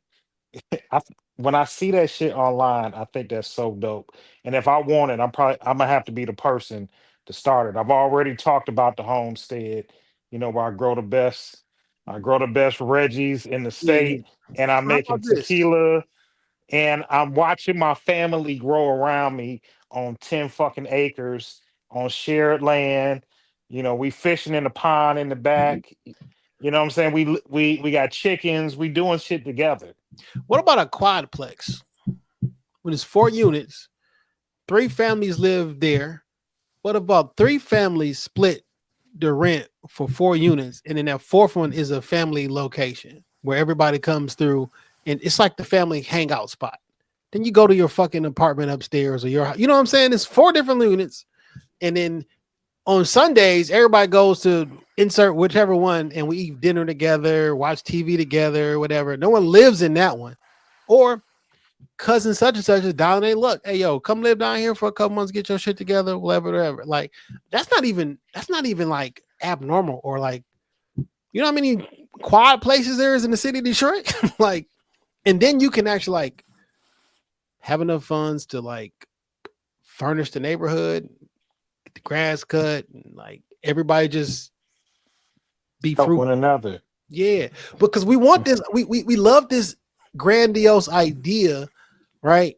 when I see that shit online, I think that's so dope. And if I want it, I'm gonna have to be the person to start it. I've already talked about the homestead, where I grow the best Reggies in the Yeah. state, and I'm How making about this? tequila, and I'm watching my family grow around me on 10 fucking acres on shared land. We fishing in the pond in the back. You know what I'm saying? We got chickens. We doing shit together. What about a quadplex? When it's 4 units, 3 families live there. What about 3 families split the rent for 4 units, and then that 4th one is a family location where everybody comes through, and it's like the family hangout spot. Then you go to your fucking apartment upstairs or your, you know what I'm saying? It's 4 different units, and then on Sundays everybody goes to insert whichever one, and we eat dinner together, watch TV together, whatever. No one lives in that one, or cousin such and such is down there. Look, hey yo, come live down here for a couple months, get your shit together, whatever. Like that's not even like abnormal, or like, you know how many quad places there is in the city of Detroit? Like, and then you can actually like have enough funds to like furnish the neighborhood, get the grass cut, and like everybody just be Help fruitful. one another. Yeah, because we want this. We love this grandiose idea, right?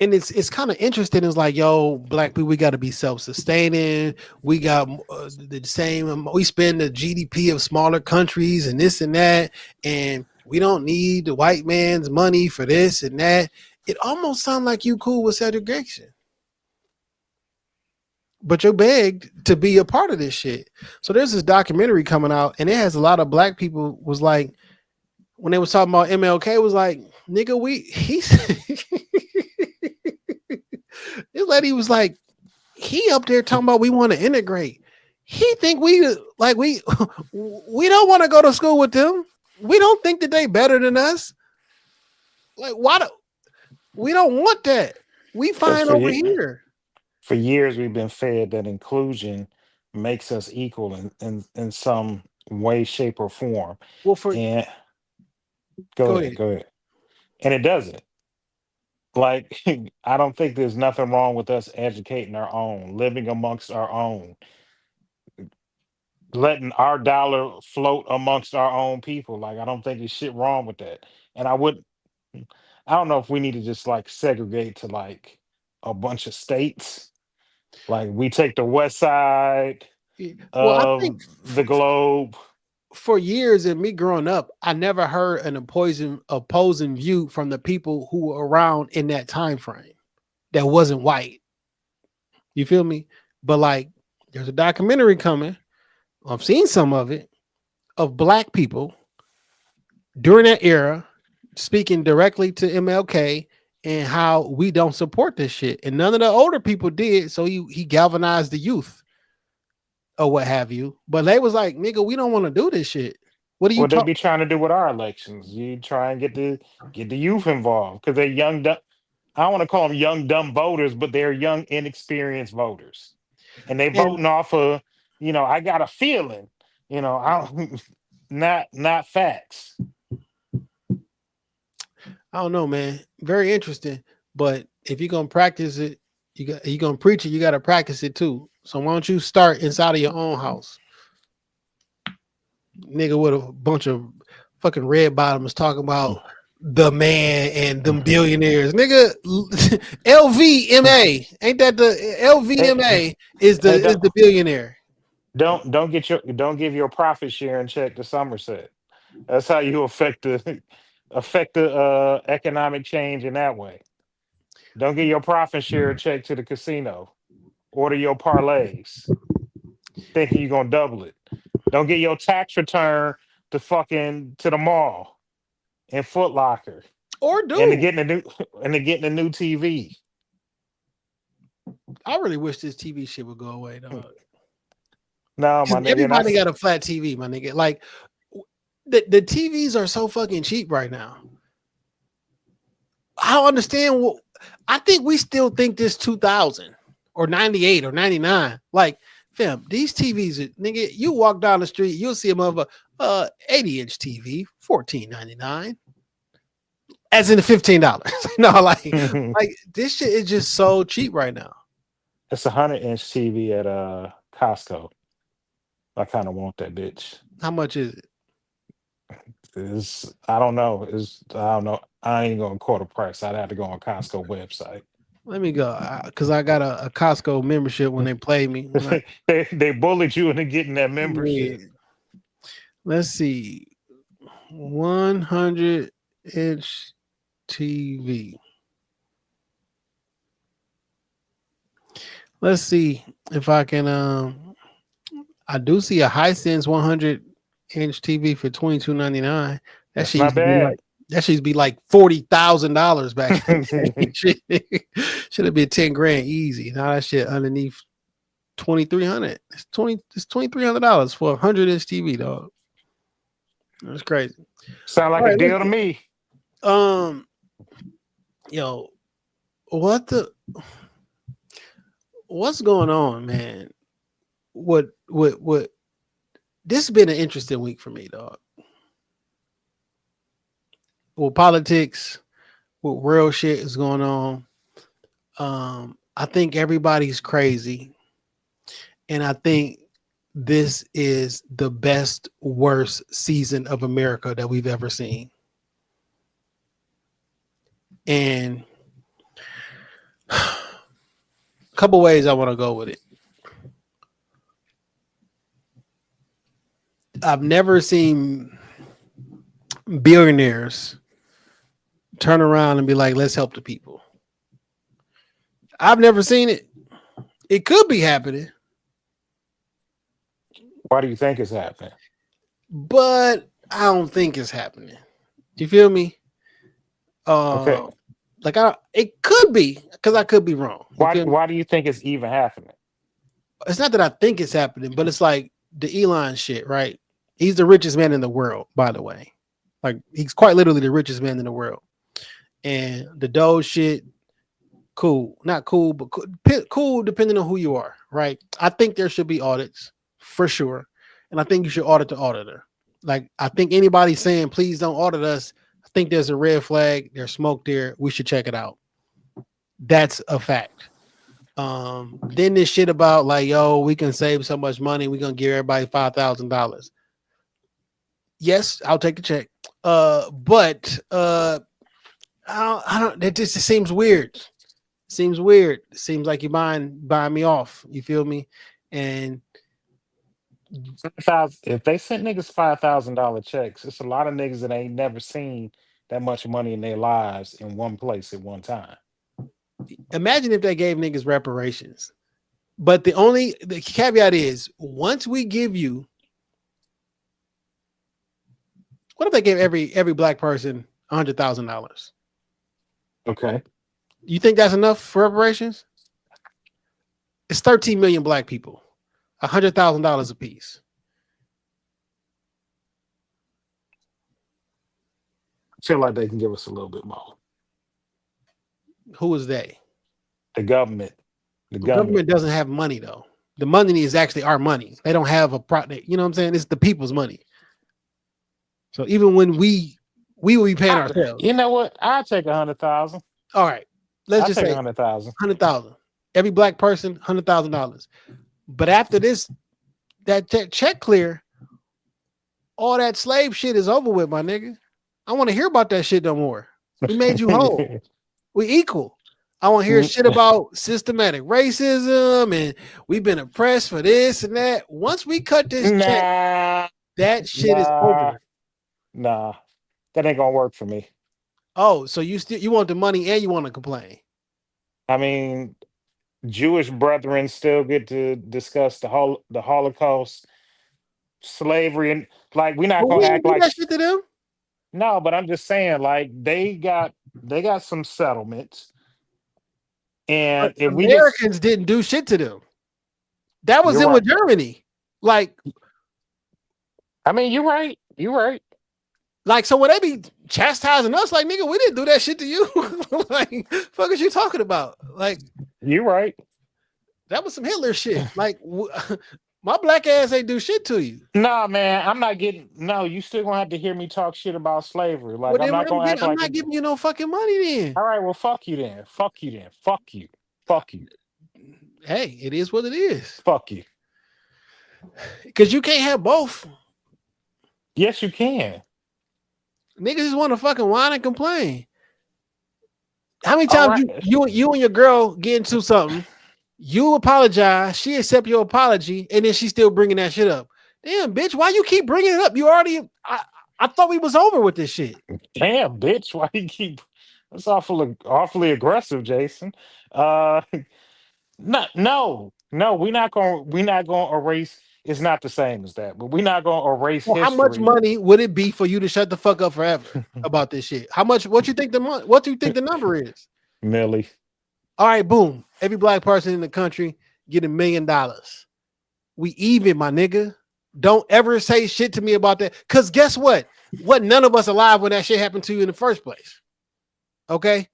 And it's kind of interesting. It's like, yo, black people, we got to be self-sustaining. We got the same. We spend the GDP of smaller countries and this and that, and we don't need the white man's money for this and that. It almost sounds like you cool with segregation, but you're begged to be a part of this shit. So there's this documentary coming out, and it has a lot of black people was like, when they was talking about MLK, was like, nigga, this lady was like, he up there talking about we want to integrate. He think we don't want to go to school with them. We don't think that they better than us. Like, we don't want that. We fine over here. For years, we've been fed that inclusion makes us equal in some way, shape, or form. Well, And go ahead. And it doesn't. Like, I don't think there's nothing wrong with us educating our own, living amongst our own, letting our dollar float amongst our own people. Like, I don't think there's shit wrong with that. And I don't know if we need to just like segregate to like a bunch of states. Like, we take the west side well, I of think the globe. for years and me growing up, I never heard an opposing view from the people who were around in that time frame that wasn't white. You feel me? But like, there's a documentary coming. I've seen some of it, of black people during that era speaking directly to MLK and how we don't support this shit. And none of the older people did. So he galvanized the youth or what have you. But they was like, nigga, we don't want to do this shit. What do you What they be trying to do with our elections? You try and get the youth involved because they're young. I don't want to call them young dumb voters, but they're young inexperienced voters, and they And voting off of I got a feeling. I don't, not facts. I don't know, man. Very interesting. But if you're gonna practice it, you're gonna preach it, you gotta practice it too. So why don't you start inside of your own house? Nigga with a bunch of fucking red bottoms talking about the man and them billionaires. Nigga, LVMA. Ain't that the LVMA is the billionaire? Don't give your profit sharing check to Somerset. That's how you affect the economic change in that way. Don't give your profit share check to the casino. Order your parlays, thinking you're gonna double it. Don't get your tax return to the mall and Foot Locker. Or do. And they're getting a new TV. I really wish this TV shit would go away, dog. No, my nigga. Everybody got a flat TV, my nigga. Like the TVs are so fucking cheap right now. I don't understand. I think we still think this 2000 or 98 or 99. Like, fam, these TVs, nigga, you walk down the street, you'll see them of a 80-inch TV, $14.99. As in the $15. No, like this shit is just so cheap right now. It's a 100-inch TV at Costco. I kind of want that bitch. How much is it? I don't know. I don't know. I ain't gonna quote a price. I'd have to go on Costco website. Let me go because I got a Costco membership when they play me. They bullied you into getting that membership. Yeah. Let's see. 100-inch TV. Let's see if I can. I do see a Hisense 100-inch TV for $22.99. That's not bad. That should be like $40,000 back. Should have been 10 grand easy. Now that shit underneath 2,300. It's $2,300 for a 100-inch TV, dog. That's crazy. Sound like a deal to me. Yo, what's going on, man? What this has been an interesting week for me, dog. Well, politics, what real shit is going on. I think everybody's crazy. And I think this is the best, worst season of America that we've ever seen. And a couple ways I want to go with it. I've never seen billionaires turn around and be like, let's help the people. I've never seen it. It could be happening. Why do you think it's happening? But I don't think it's happening. You feel me? Okay. It could be, because I could be wrong. Why do you think it's even happening? It's not that I think it's happening, but it's like the Elon shit, right? He's the richest man in the world, by the way. Like, he's quite literally the richest man in the world. And the Doge shit, cool. Not cool, but cool depending on who you are, right? I think there should be audits, for sure. And I think you should audit the auditor. Like, I think anybody saying, please don't audit us, I think there's a red flag. There's smoke there. We should check it out. That's a fact. Then this shit about like, yo, we can save so much money. We're going to give everybody $5,000. Yes, I'll take the check. But I don't, it just seems weird. Seems weird. It seems like you're buying me off. You feel me? And if they sent niggas $5,000 checks, it's a lot of niggas that ain't never seen that much money in their lives in one place at one time. Imagine if they gave niggas reparations. But the caveat is, once we give you, what if they gave every black person $100,000? Okay. You think that's enough for reparations? It's 13 million black people, $100,000 a piece. I feel like they can give us a little bit more. Who is they? The government. The government doesn't have money, though. The money is actually our money. They don't have a product. You know what I'm saying? It's the people's money. So even when we will be paying ourselves. You know what? I'll take 100,000. All right. Let's just say 100,000. 100,000. Every black person, $100,000. But after this, that check clear, all that slave shit is over with, my nigga. I want to hear about that shit no more. We made you whole. We equal. I want to hear shit about systematic racism and we've been oppressed for this and that. Once we cut this check, that shit is over. Nah, that ain't gonna work for me. Oh, so you want the money and you want to complain? I mean, Jewish brethren still get to discuss the Holocaust, slavery, and like we're not gonna act like that shit to them. No, but I'm just saying, like they got some settlements, and but if Americans didn't do shit to them, that was in with Germany. Like, I mean, you're right. Like, so would they be chastising us? Like, nigga, we didn't do that shit to you. Like, fuck is you talking about? Like, you're right. That was some Hitler shit. Like, my black ass ain't do shit to you. Nah, man, I'm not getting. No, you still gonna have to hear me talk shit about slavery. Like, I'm not gonna act like I'm not giving you no fucking money then. All right, well, fuck you then. Fuck you. Hey, it is what it is. Fuck you. Because you can't have both. Yes, you can. Niggas just want to fucking whine and complain. How many All times right. you and your girl get into something, you apologize, she accept your apology, and then she's still bringing that shit up. Damn, bitch, why you keep bringing it up? You already, I thought we was over with this shit. Damn, bitch. Why you keep? That's awfully aggressive, Jason. Uh, no. We're not gonna erase. It's not the same as that, but we're not gonna erase Well, how much history. money would it be for you to shut the fuck up forever about this shit? How much? What you think what do you think the number is? Millie. All right, boom. Every black person in the country get $1 million. We even, my nigga. Don't ever say shit to me about that. Cause guess what? What none of us alive when that shit happened to you in the first place. Okay.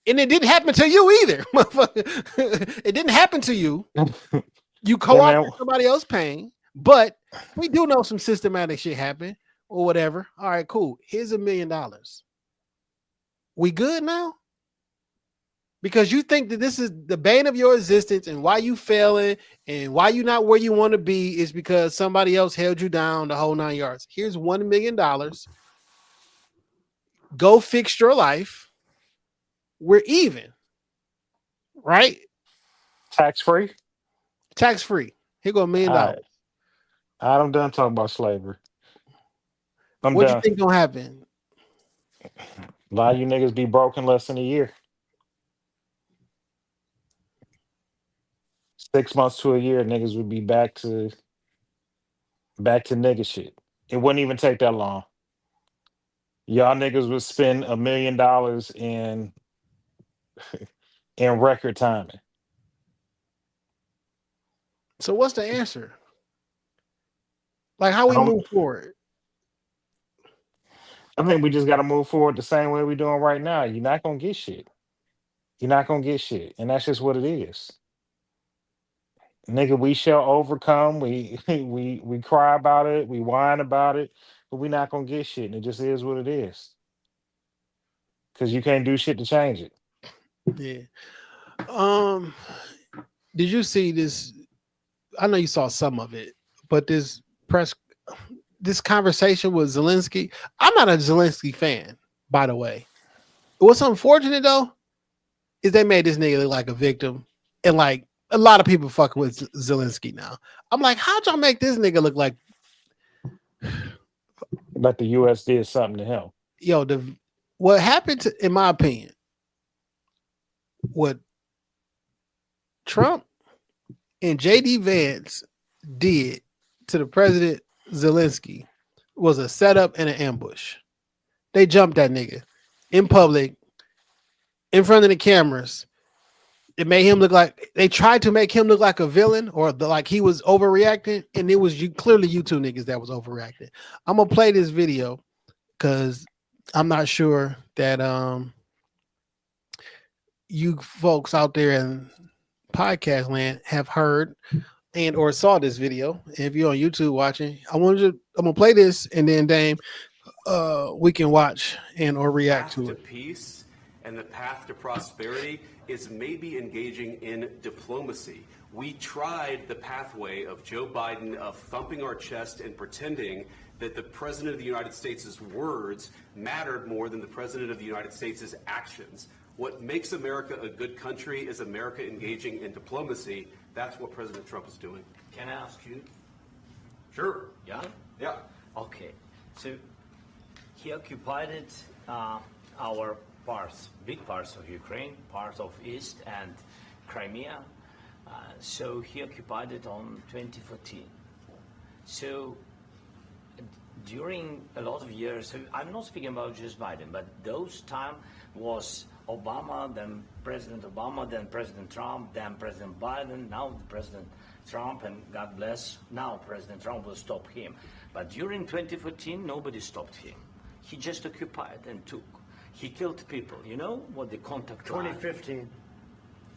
And it didn't happen to you either. It didn't happen to you. You co-opted somebody else's pain, but we do know some systematic shit happened or whatever. All right, cool. Here's $1 million. We good now? Because you think that this is the bane of your existence and why you failing and why you not where you want to be is because somebody else held you down the whole 9 yards. Here's $1 million. Go fix your life. We're even. Right? Tax-free? Tax-free. Here go $1 million. All right. I'm done talking about slavery. I'm What done. you think gonna happen? A lot of you niggas be broke in less than a year. 6 months to a year, niggas would be back to nigga shit. It wouldn't even take that long. Y'all niggas would spend $1 million in record timing. So what's the answer? Like how we move forward? I think we just got to move forward the same way we're doing right now. You're not gonna get shit. You're not gonna get shit, and that's just what it is. Nigga, we shall overcome. We we cry about it, we whine about it, but we're not gonna get shit, and it just is what it is. Because you can't do shit to change it. Yeah. Did you see this? I know you saw some of it, but this conversation with Zelensky. I'm not a Zelensky fan, by the way. What's unfortunate though is they made this nigga look like a victim, and like a lot of people fucking with Zelensky now. I'm like, how'd y'all make this nigga look like? But the U.S. did something to him. Yo, what happened to, in my opinion, what Trump and JD Vance did to the President Zelensky was a setup and an ambush. They jumped that nigga in public, in front of the cameras. It made him look like they tried to make him look like a villain or like he was overreacting, and it was clearly you two niggas that was overreacting. I'm gonna play this video because I'm not sure that you folks out there in podcast land have heard and or saw this video. If you're on YouTube watching, I'm gonna play this, and then Dame, we can watch and or react to it. Peace and the path to prosperity is maybe engaging in diplomacy. We tried the pathway of Joe Biden of thumping our chest and pretending that the President of the United States' words mattered more than the President of the United States' actions. What makes America a good country is America engaging in diplomacy. That's what President Trump is doing. Can I ask you? Sure. Yeah? Yeah. Okay. So he occupied our parts, big parts of Ukraine, parts of East and Crimea. So he occupied it on 2014. So during a lot of years, so I'm not speaking about just Biden, but those time was Obama, then President Obama, then President Trump, then President Biden, now President Trump, and God bless, now President Trump will stop him. But during 2014, nobody stopped him. He just occupied and took. He killed people. You know what the contact 2015.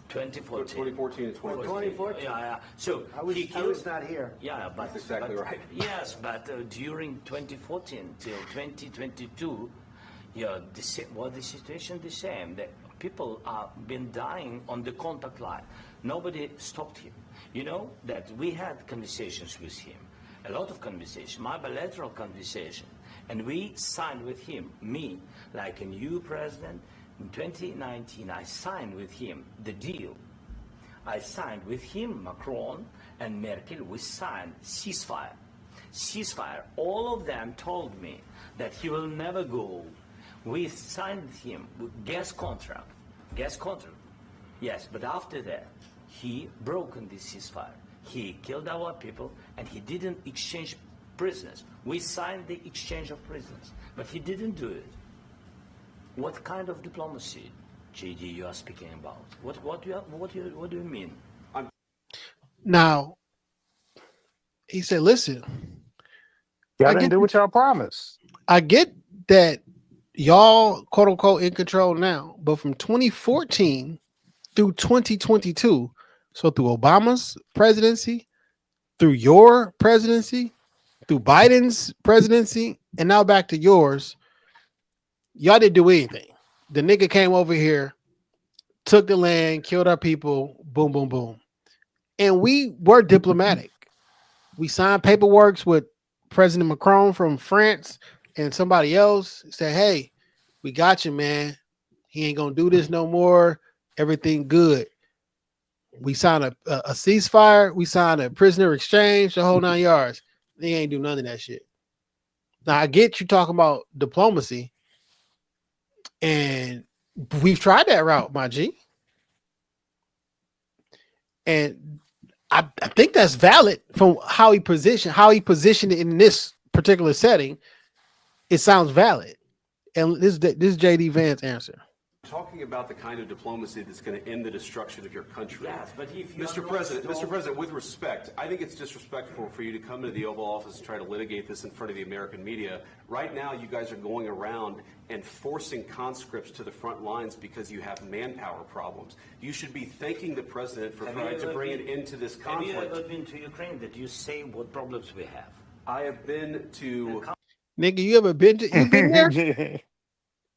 2014 and 2015. 2014. Yeah. So I was not here. Yeah, but That's exactly right. Yes, but during 2014 till 2022, yeah, the situation the same. The people are been dying on the contact line. Nobody stopped him. You know that we had conversations with him, a lot of conversations, my bilateral conversation, and we signed with him, me, like a new president, In 2019, I signed with him the deal. I signed with him, Macron and Merkel, we signed ceasefire. Ceasefire. All of them told me that he will never go. We signed with him gas contract. Gas contract. Yes, but after that, he broken this ceasefire. He killed our people and he didn't exchange prisoners. We signed the exchange of prisoners, but he didn't do it. What kind of diplomacy, JD, you are speaking about? What do you mean? Now, he said, listen, Y'all didn't do what y'all promised. I get that y'all, quote unquote, in control now, but from 2014 through 2022, so through Obama's presidency, through your presidency, through Biden's presidency, and now back to yours, y'all didn't do anything. The nigga came over here, took the land, killed our people, boom, boom, boom. And we were diplomatic. We signed paperwork with President Macron from France and somebody else. Said, hey, we got you, man. He ain't gonna do this no more. Everything good. We signed a ceasefire. We signed a prisoner exchange, the whole 9 yards. They ain't do none of that shit. Now, I get you talking about diplomacy, and we've tried that route, my G. And I think that's valid from how he positioned it in this particular setting. It sounds valid. And this is JD Vance answer. Talking about the kind of diplomacy that's going to end the destruction of your country. Yes, but if you Mr. President, with respect, I think it's disrespectful for you to come into the Oval Office and try to litigate this in front of the American media. Right now, you guys are going around and forcing conscripts to the front lines because you have manpower problems. You should be thanking the president for trying to bring an end to this conflict. Have you ever been to Ukraine that you say what problems we have? I have been to... Nigga, you been there?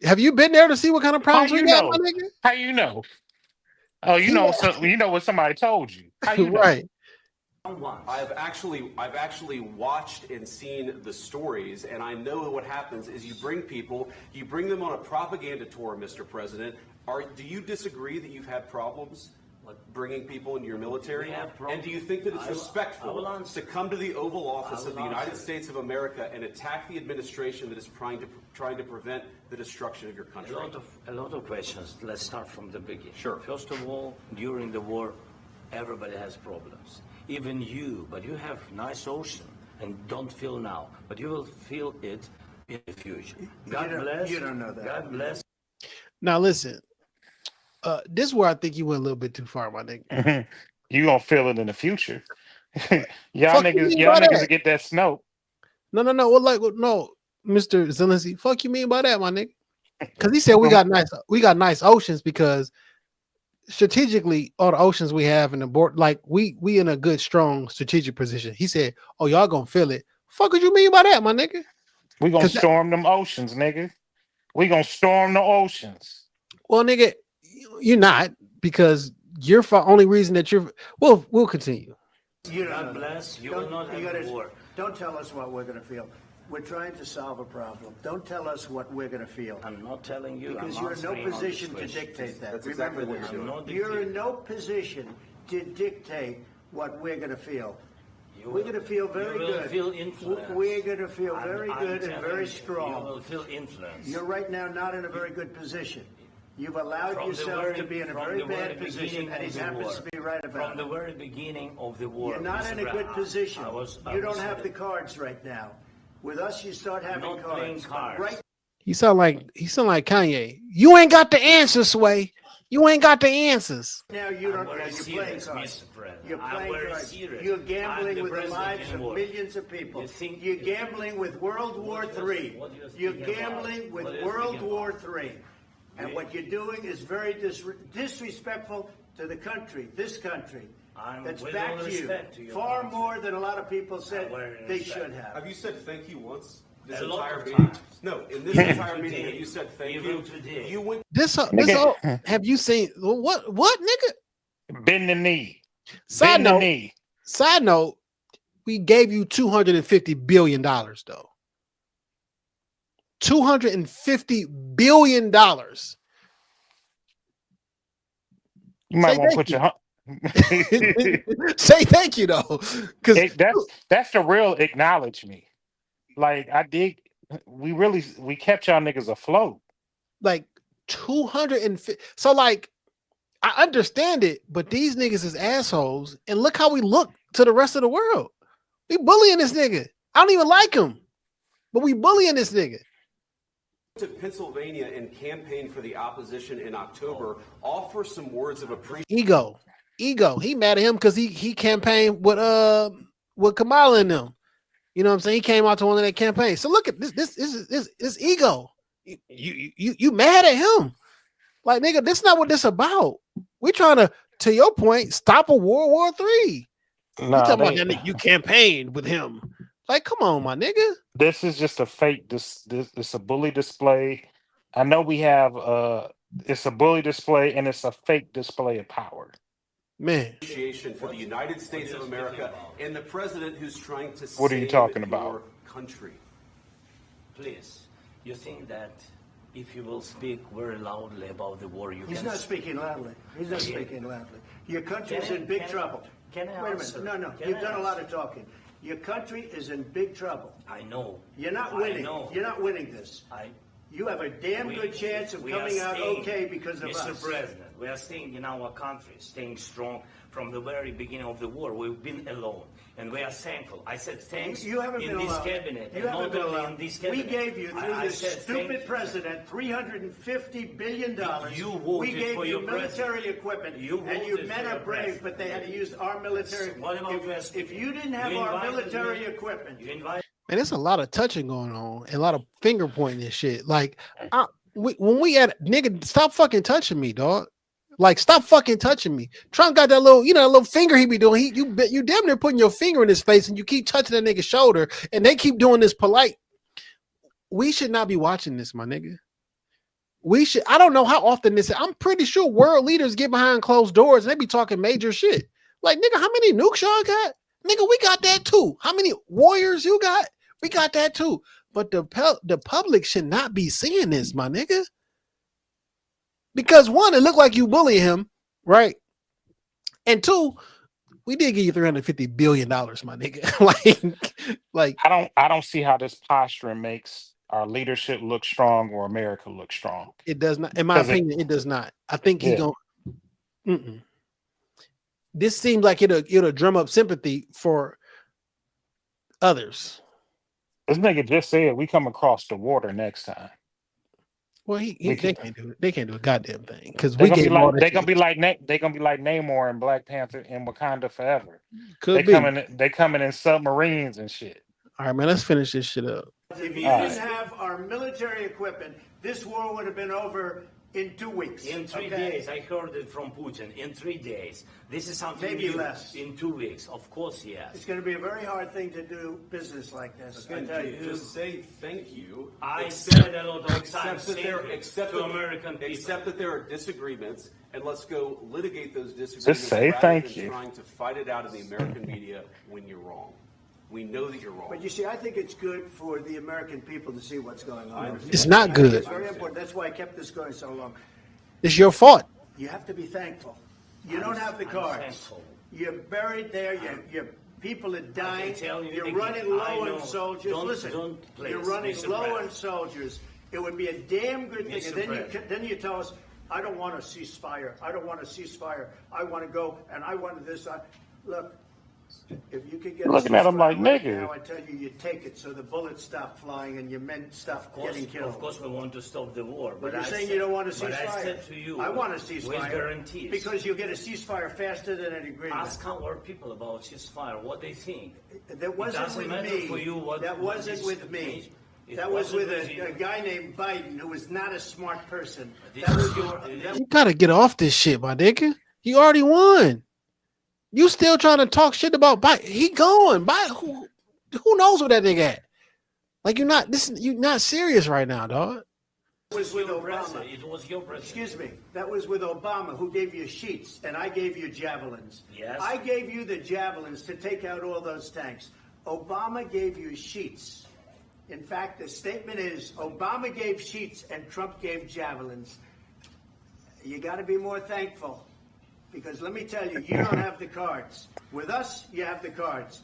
Have you been there to see what kind of problems we got, my nigga? How you know? Oh, you know, so you know what somebody told you. How you know? Right. I've actually watched and seen the stories, and I know what happens is you bring them on a propaganda tour, Mr. President. Do you disagree that you've had problems bringing people into your military? And do you think that it's respectful to come to the Oval Office of the United States of America and attack the administration that is trying to prevent the destruction of your country? A lot of questions. Let's start from the beginning. Sure. First of all, during the war, everybody has problems. Even you, but you have nice ocean and don't feel now, but you will feel it in the future. God bless. You don't know that. God bless. Now listen, this is where I think you went a little bit too far, my nigga. You gonna feel it in the future. y'all niggas will get that snow. No. No, Mr. Zelensky, fuck you mean by that, my nigga? Because he said we got nice oceans because strategically all the oceans we have in the board, like we in a good, strong strategic position. He said, oh, y'all gonna feel it. Fuck what you mean by that, my nigga? We gonna storm them oceans, nigga. We gonna storm the oceans. Well, nigga, you're not, because you're for only reason that you're. We'll continue. God bless. You will not have war. Don't tell us what we're going to feel. We're trying to solve a problem. Don't tell us what we're going to feel. I'm not telling you. Because you're in no position to dictate that. That's exactly what you're doing. You're in no position to dictate what we're going to feel. We're going to feel very good. Feel influence. We're going to feel very good and very strong. You will feel influence. You're right now not in a very good position. You've allowed yourself to be in a very bad position, and he happens to be right about it. From the very beginning of the war. You're not in a good position. You don't have the cards right now. With us, you start having cards. Right? He sound like Kanye. You ain't got the answers, Sway. You ain't got the answers. Now you don't know. You're playing cards. You're playing cards. You're gambling with the lives of millions of people. You're gambling with World War III. You're gambling with World War III. And what you're doing is very disrespectful to the country, this country. That's back to you. Far more than a lot of people said they should have. Have you said thank you once? This entire meeting? No, in this entire meeting, have you said thank you? You went. This have you seen what nigga? Bend the knee. Side note, we gave you $250 billion though. $250 billion You might want to put you. your Say thank you though, because that's the real acknowledge me. Like we kept y'all niggas afloat. like 250. So like I understand it, but these niggas is assholes, and look how we look to the rest of the world. We bullying this nigga. I don't even like him, but we bullying this nigga. To Pennsylvania and campaign for the opposition in October, offer some words of appreciation. Ego. He mad at him because he campaigned with Kamala and them. You know what I'm saying? He came out to one of their campaigns. So look at this ego. You mad at him? Like, nigga, this is not what this about. We're trying to your point, stop a World War III. You talking about that nigga, you campaigned with him. Like, come on, my nigga. This is just a fake. This a bully display. I know we have it's a bully display and it's a fake display of power. Man, appreciation for the United States of America and the president who's trying to what are you talking about? Your country. Please, you think that if you will speak very loudly about the war, He's not speaking loudly. He's not speaking loudly. Your country is in big trouble. Can I Wait a minute. No. You've done a lot of talking. Your country is in big trouble. I know. You're not winning. You're not winning this. You have a damn good chance of coming out okay because of us. Mr. President, we are staying in our country, staying strong from the very beginning of the war. We've been alone, and we are thankful. I said thanks you haven't in been this alone. cabinet. You haven't been alone. In this cabinet. We gave you, through this stupid president, $350 billion. We gave you military equipment, and you men are brave, but they had to use our military. If you didn't have our military equipment, man, there's a lot of touching going on and a lot of finger pointing and shit. Like, when we at nigga, stop fucking touching me, dog. Like, stop fucking touching me. Trump got that little, that little finger he be doing. You damn near putting your finger in his face and you keep touching that nigga's shoulder and they keep doing this polite. We should not be watching this, my nigga. I don't know how often this is. I'm pretty sure world leaders get behind closed doors and they be talking major shit. Like, nigga, how many nukes y'all got? Nigga, we got that too. How many warriors you got? We got that too. But the public should not be seeing this, my nigga. Because one, it looked like you bully him, right? And two, we did give you $350 billion, my nigga. like I don't see how this posturing makes our leadership look strong or America look strong. It does not. In my opinion, it does not. I think he's going. This seems like it'll drum up sympathy for others. This nigga just said we come across the water next time. Well, they can't do it. They can't do a goddamn thing because they're gonna be like Namor and Black Panther and Wakanda forever. They coming in submarines and shit. All right, man. Let's finish this shit up. If you didn't have our military equipment, this war would have been over in 2 weeks. In 3 days, I heard it from Putin. In 3 days, this is something maybe new. Less. In 2 weeks, of course, yes. It's going to be a very hard thing to do business like this. I tell you, just say thank you. I said a lot of times to American people. Except that there are disagreements, and let's go litigate those disagreements. Just say thank you. Trying to fight it out in the American media when you're wrong. We know that you're wrong. But you see, I think it's good for the American people to see what's going on. It's not good. It's very important. That's why I kept this going so long. It's your fault. You have to be thankful. You don't have the cards. You're buried there. Your people are dying. You're running low on soldiers. Listen, you're running low on soldiers. It would be a damn good thing. And then you tell us, I don't want a ceasefire. I don't want a ceasefire. I want to go and I want this. Look. If you could get looking at him like nigga, now I tell you, you take it so the bullets stop flying and your men stop getting killed. Of course, we want to stop the war, but you're saying you don't want a ceasefire. But I said to you, I want a ceasefire with guarantees, because you'll get a ceasefire faster than an agreement. Ask our people about ceasefire, what they think. That wasn't with me. That wasn't with me. That was with a guy named Biden who was not a smart person. You gotta get off this shit, my nigga. You already won. You still trying to talk shit about Biden? He going. Biden, who knows what that nigga at? Like you're not serious right now, dog. It was with Obama. It was your president. Excuse me. That was with Obama, who gave you sheets, and I gave you javelins. Yes. I gave you the javelins to take out all those tanks. Obama gave you sheets. In fact, the statement is Obama gave sheets and Trump gave javelins. You got to be more thankful. Because let me tell you, you don't have the cards. With us, you have the cards.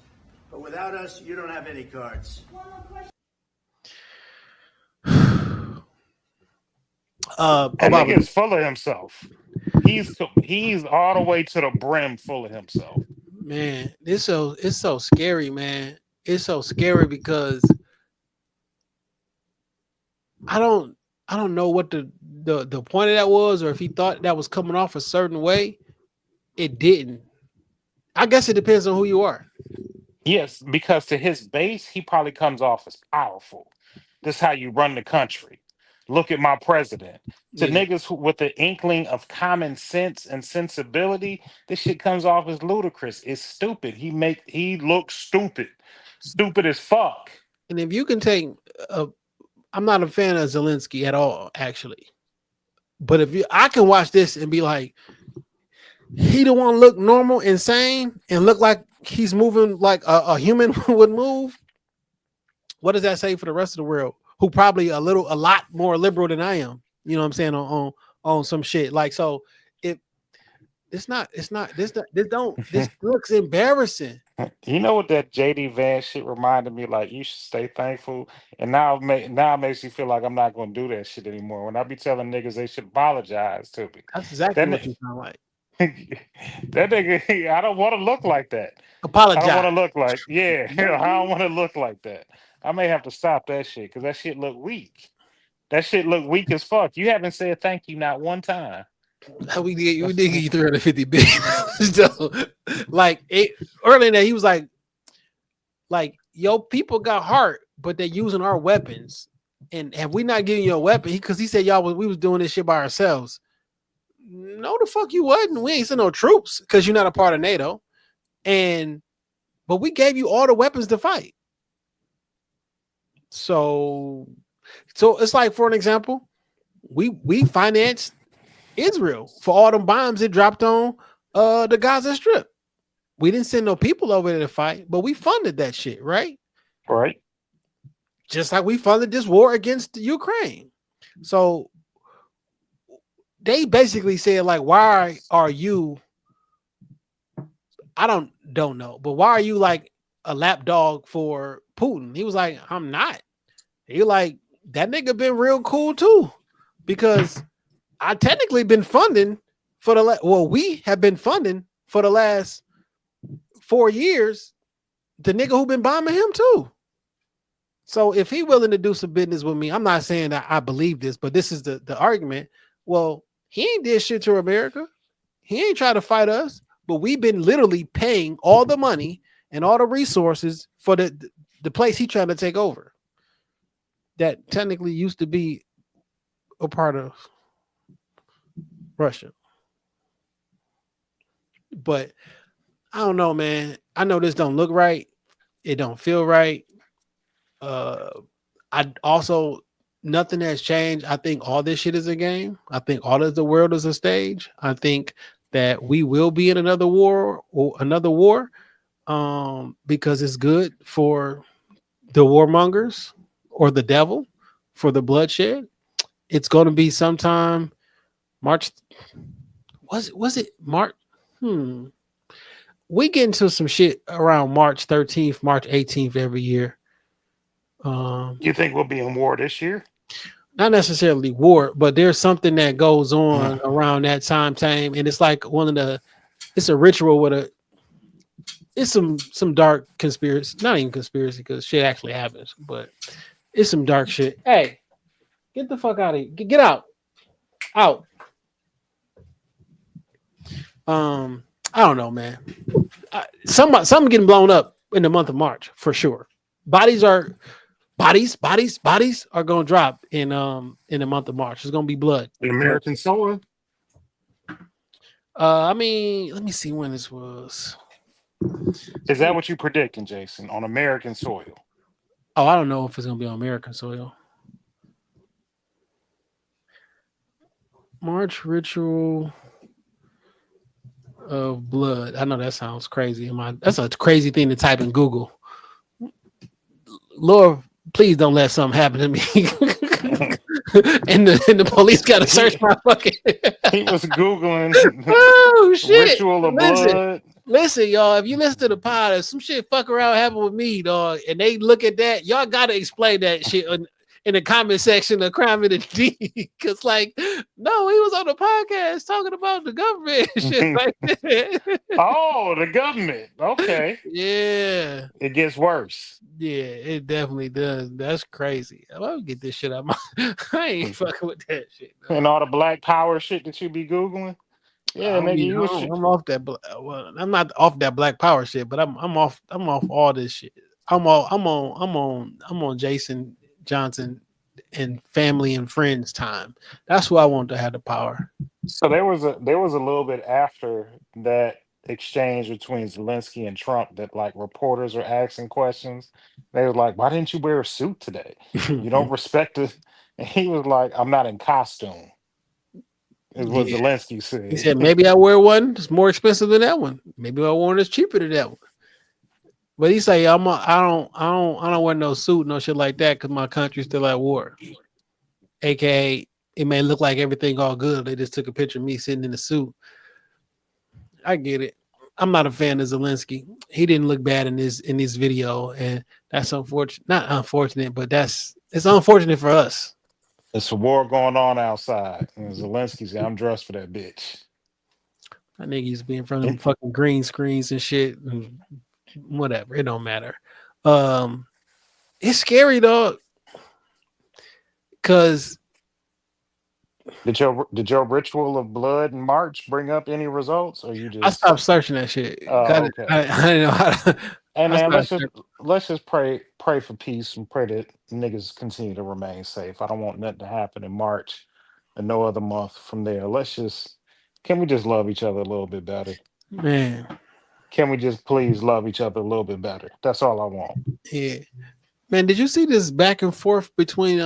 But without us, you don't have any cards. That nigga is full of himself. He's all the way to the brim full of himself. Man, it's so scary, man. It's so scary because I don't know what the point of that was, or if he thought that was coming off a certain way. It didn't. I guess it depends on who you are. Yes, because to his base, he probably comes off as powerful. This is how you run the country. Look at my president. To niggas with the inkling of common sense and sensibility, this shit comes off as ludicrous. It's stupid. He looks stupid. Stupid as fuck. And if you can take I'm not a fan of Zelensky at all, actually. But I can watch this and be like, he don't want to look normal, insane, and look like he's moving like a human would move. What does that say for the rest of the world, who probably a lot more liberal than I am? You know what I'm saying, on some shit. Like, so this looks embarrassing. You know what that JD Vance shit reminded me? Like, you should stay thankful. And now it makes you feel like I'm not going to do that shit anymore. When I be telling niggas they should apologize to me. That's exactly what you sound like. That nigga, I don't want to look like that. Apologize. I don't want to look like, I don't want to look like that. I may have to stop that shit because that shit look weak. That shit look weak as fuck. You haven't said thank you not one time. We did give you 350 billion. So, like, earlier in that, he was like, yo, people got heart, but they're using our weapons. And have we not giving you a weapon? Because he said we was doing this shit by ourselves. No, the fuck you wasn't. We ain't sent no troops because you're not a part of NATO. But we gave you all the weapons to fight. So it's like, for an example, we financed Israel for all them bombs it dropped on the Gaza Strip. We didn't send no people over there to fight, but we funded that shit, right? Right. Just like we funded this war against Ukraine. So they basically said, like, why are you? I don't know, but why are you like a lapdog for Putin? He was like, I'm not. He like, that nigga been real cool too, because I technically been funding for we have been funding for the last 4 years the nigga who been bombing him too. So if he willing to do some business with me, I'm not saying that I believe this, but this is the argument. Well, he ain't did shit to America. He ain't trying to fight us, but we've been literally paying all the money and all the resources for the place he trying to take over. That technically used to be a part of Russia. But I don't know, man. I know this don't look right. It don't feel right. Nothing has changed. I think all this shit is a game. I think all of the world is a stage. I think that we will be in another war because it's good for the warmongers or the devil, for the bloodshed. It's going to be sometime March. Was it March? We get into some shit around March 13th, March 18th every year. You think we'll be in war this year? Not necessarily war, but there's something that goes on around that time, and it's like it's a ritual it's some dark conspiracy, not even conspiracy because shit actually happens, but it's some dark shit. Hey, get the fuck out of here. Get out. I don't know, man. Something getting blown up in the month of March for sure. Bodies are going to drop in the month of March. It's going to be blood. The American soil. I mean, let me see when this was. Is that what you predicting, Jason, on American soil? Oh, I don't know if it's going to be on American soil. March ritual of blood. I know that sounds crazy. That's a crazy thing to type in Google. Lord, please don't let something happen to me. and the police got to search my fucking. He was Googling Oh shit! ritual of blood. Listen, y'all. If you listen to the pod, if some shit fuck around happened with me, dog, and they look at that, y'all gotta explain that shit in the comment section of Crime in the D. Because, like, no, he was on the podcast talking about the government and shit like that. Oh, the government. Okay. Yeah. It gets worse. Yeah, it definitely does. That's crazy. I'll get this shit out my. I ain't fucking with that shit. Dog. And all the Black Power shit that you be Googling. Yeah, nigga, you was. I'm off that. Well, I'm not off that Black Power shit, but I'm off. I'm off all this shit. I'm on Jason Johnson and family and friends time. That's who I want to have the power. So there was a little bit after that exchange between Zelensky and Trump that like reporters are asking questions. They were like, "Why didn't you wear a suit today? You don't respect it." And he was like, "I'm not in costume." Is what Zelensky said. He said, "Maybe I wear one. It's more expensive than that one. Maybe I wear one that's cheaper than that one." But he say, I don't wear no suit, no shit like that, because my country's still at war. AKA, it may look like everything all good. They just took a picture of me sitting in the suit. I get it. I'm not a fan of Zelensky. He didn't look bad in this video, and that's unfortunate. Not unfortunate, but it's unfortunate for us. It's a war going on outside, and Zelensky said, "I'm dressed for that bitch." I think he's being in front of them fucking green screens and shit, and whatever. It don't matter. It's scary, dog. Cause did your ritual of blood in March bring up any results, or you just? I stopped searching that shit. Okay. I didn't know how to. Hey man, let's just pray for peace and pray that niggas continue to remain safe. I don't want nothing to happen in March and no other month from there. Can we just love each other a little bit better? Man. Can we just please love each other a little bit better? That's all I want. Yeah. Man, did you see this back and forth between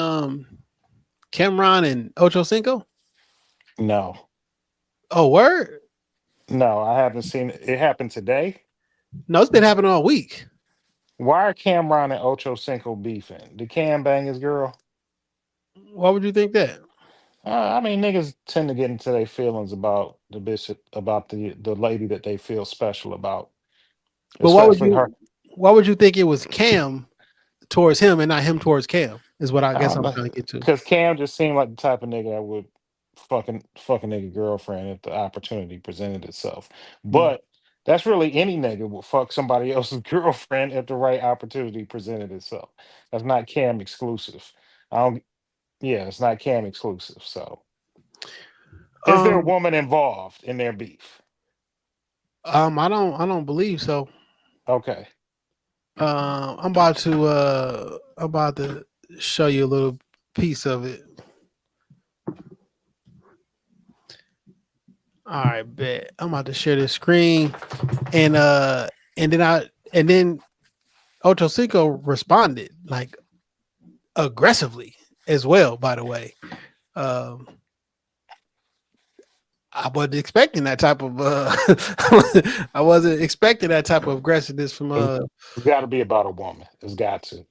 Cam'ron and Ocho Cinco? No. Oh, word? No, I haven't seen it. It happened today? No, it's been happening all week. Why are Cam'ron and Ocho Cinco beefing? Did Cam bang his girl? Why would you think that? I mean, niggas tend to get into their feelings about the bishop, about the lady that they feel special about. But why would you think it was Cam towards him and not him towards Cam? Is what I guess I'm trying to get to. Because Cam just seemed like the type of nigga that would fucking nigga girlfriend if the opportunity presented itself. But that's really any nigga would fuck somebody else's girlfriend if the right opportunity presented itself. That's not Cam exclusive. It's not Cam exclusive. So, is there a woman involved in their beef? I don't believe so. Okay. I'm about to show you a little piece of it. All right, bet. I'm about to share this screen, and then Ocho Cinco responded like aggressively as well. By the way, I wasn't expecting that type of I wasn't expecting that type of aggressiveness from It's got to be about a woman. It's got to.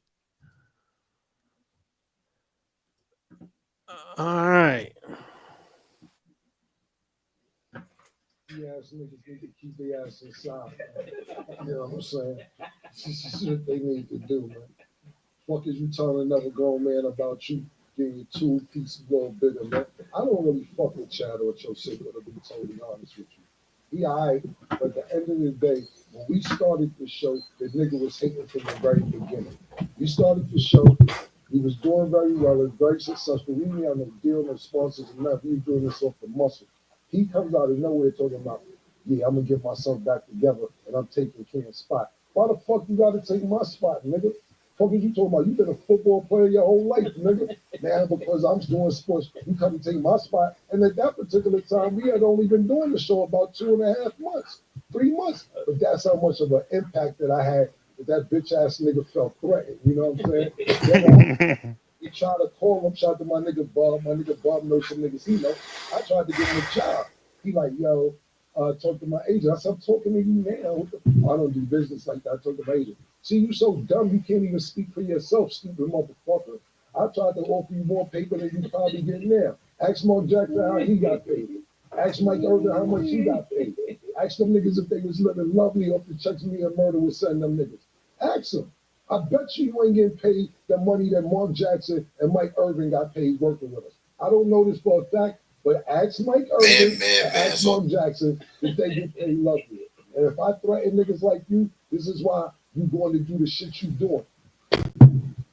All right. Ass niggas need to keep their ass inside. You know what I'm saying? This is what they need to do, man. Fuck is you telling another grown man about you getting 2 pieces a little bigger, man? I don't really fuck with Chad or Ocho Cinco, to be totally honest with you. He alright, but at the end of the day, when we started the show, the nigga was hating from the very beginning. We started the show, he was doing very well, it was very successful. We didn't have no deal, no sponsors, and nothing. He was doing this off the muscle. He comes out of nowhere talking about, yeah, I'm gonna get myself back together and I'm taking Cam's spot. Why the fuck you gotta take my spot, nigga? Fuck is you talking about? You've been a football player your whole life, nigga. Now because I'm doing sports, you come and take my spot. And at that particular time, we had only been doing the show about 2.5 months, 3 months. But that's how much of an impact that I had that bitch ass nigga felt threatened. You know what I'm saying? He tried to call him, shout to my nigga Bob. My nigga Bob knows some niggas he know. I tried to give him a job. He like, yo, talk to my agent. I said, I'm talking to you now. I don't do business like that. I talk to my agent. See, you so dumb, you can't even speak for yourself, stupid motherfucker. I tried to offer you more paper than you probably get now. Ask Mark Jackson how he got paid. Ask Mike Irvin how much he got paid. Ask them niggas if they was living lovely off the checks me and murder was sending them niggas. Ask them. I bet you ain't getting paid the money that Mark Jackson and Mike Irvin got paid working with us. I don't know this for a fact, but ask Mike Irvin and ask Mark Jackson if they get paid lovely. And if I threaten niggas like you, this is why you going to do the shit you doing.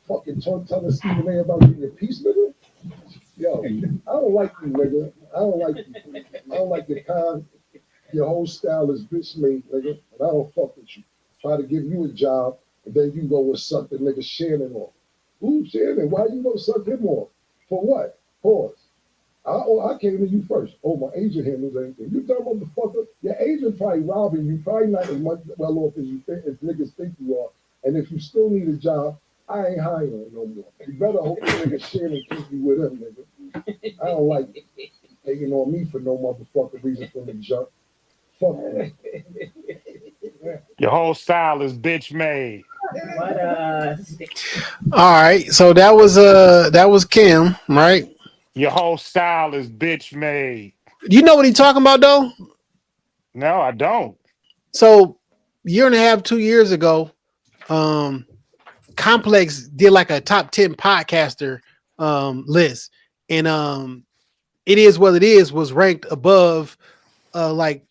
Fucking telling Stephen A about getting a piece, nigga. Yo, I don't like you, nigga. I don't like you. I don't like your kind. Your whole style is bitch made, nigga. And I don't fuck with you. Try to give you a job, and then you go and suck the nigga Shannon off. Who Shannon? Why you gonna suck him off? For what? Pause. I came to you first. Oh, my agent handles anything. You dumb motherfucker. Your agent probably robbing you. Probably not as much well off as you think, as niggas think you are. And if you still need a job, I ain't hiring you no more. You better hope the nigga Shannon keep you with him, nigga. I don't like it. Taking on me for no motherfucking reason from the jump. Fuck me. Your whole style is bitch made. All right, so that was Kim, right? Your whole style is bitch made. You know what he talking about though? No, I don't. So year and a half, 2 years ago, Complex did like a top 10 podcaster list, and It Is What It Is was ranked above like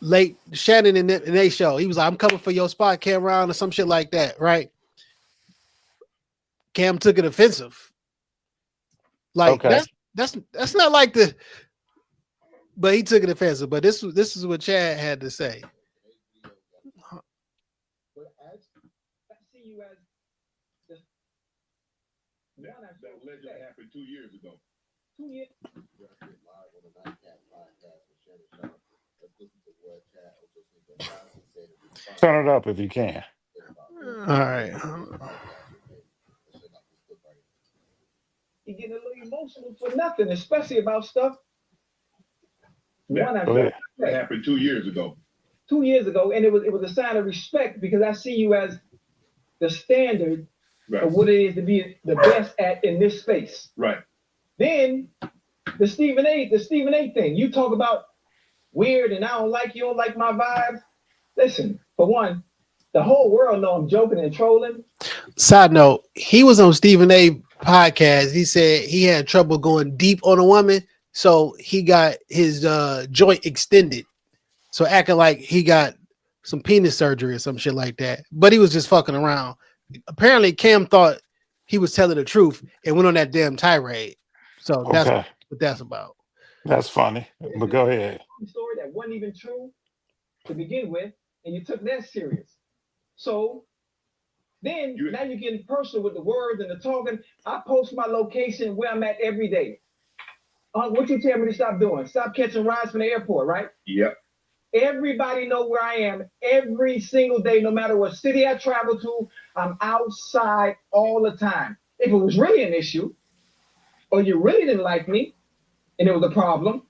late Shannon and they show. He was like, I'm coming for your spot, Cam'ron, or some shit like that, right? Cam took it offensive. Like Okay. that's not like the, but he took it offensive. But this is what Chad had to say. That legend happened 2 years ago. 2 years. Turn it up if you can. All right. You get a little emotional for nothing, especially about stuff. That happened 2 years ago. 2 years ago, and it was a sign of respect because I see you as the standard of what it is to be the best at in this space. Right. Then the Stephen A thing. You talk about weird and I don't like you, don't like my vibes. Listen, for one, the whole world know I'm joking and trolling. Side note, he was on Stephen A podcast. He said he had trouble going deep on a woman, so he got his joint extended. So acting like he got some penis surgery or some shit like that. But he was just fucking around. Apparently Cam thought he was telling the truth and went on that damn tirade. So that's what that's about. That's funny. But go ahead. Story that wasn't even true to begin with, and you took that serious. So then now you're getting personal with the words and the talking. I post my location where I'm at every day. What you tell me to stop doing? Stop catching rides from the airport, right? Yep. Everybody know where I am every single day, no matter what city I travel to. I'm outside all the time. If it was really an issue, or you really didn't like me, and it was a problem,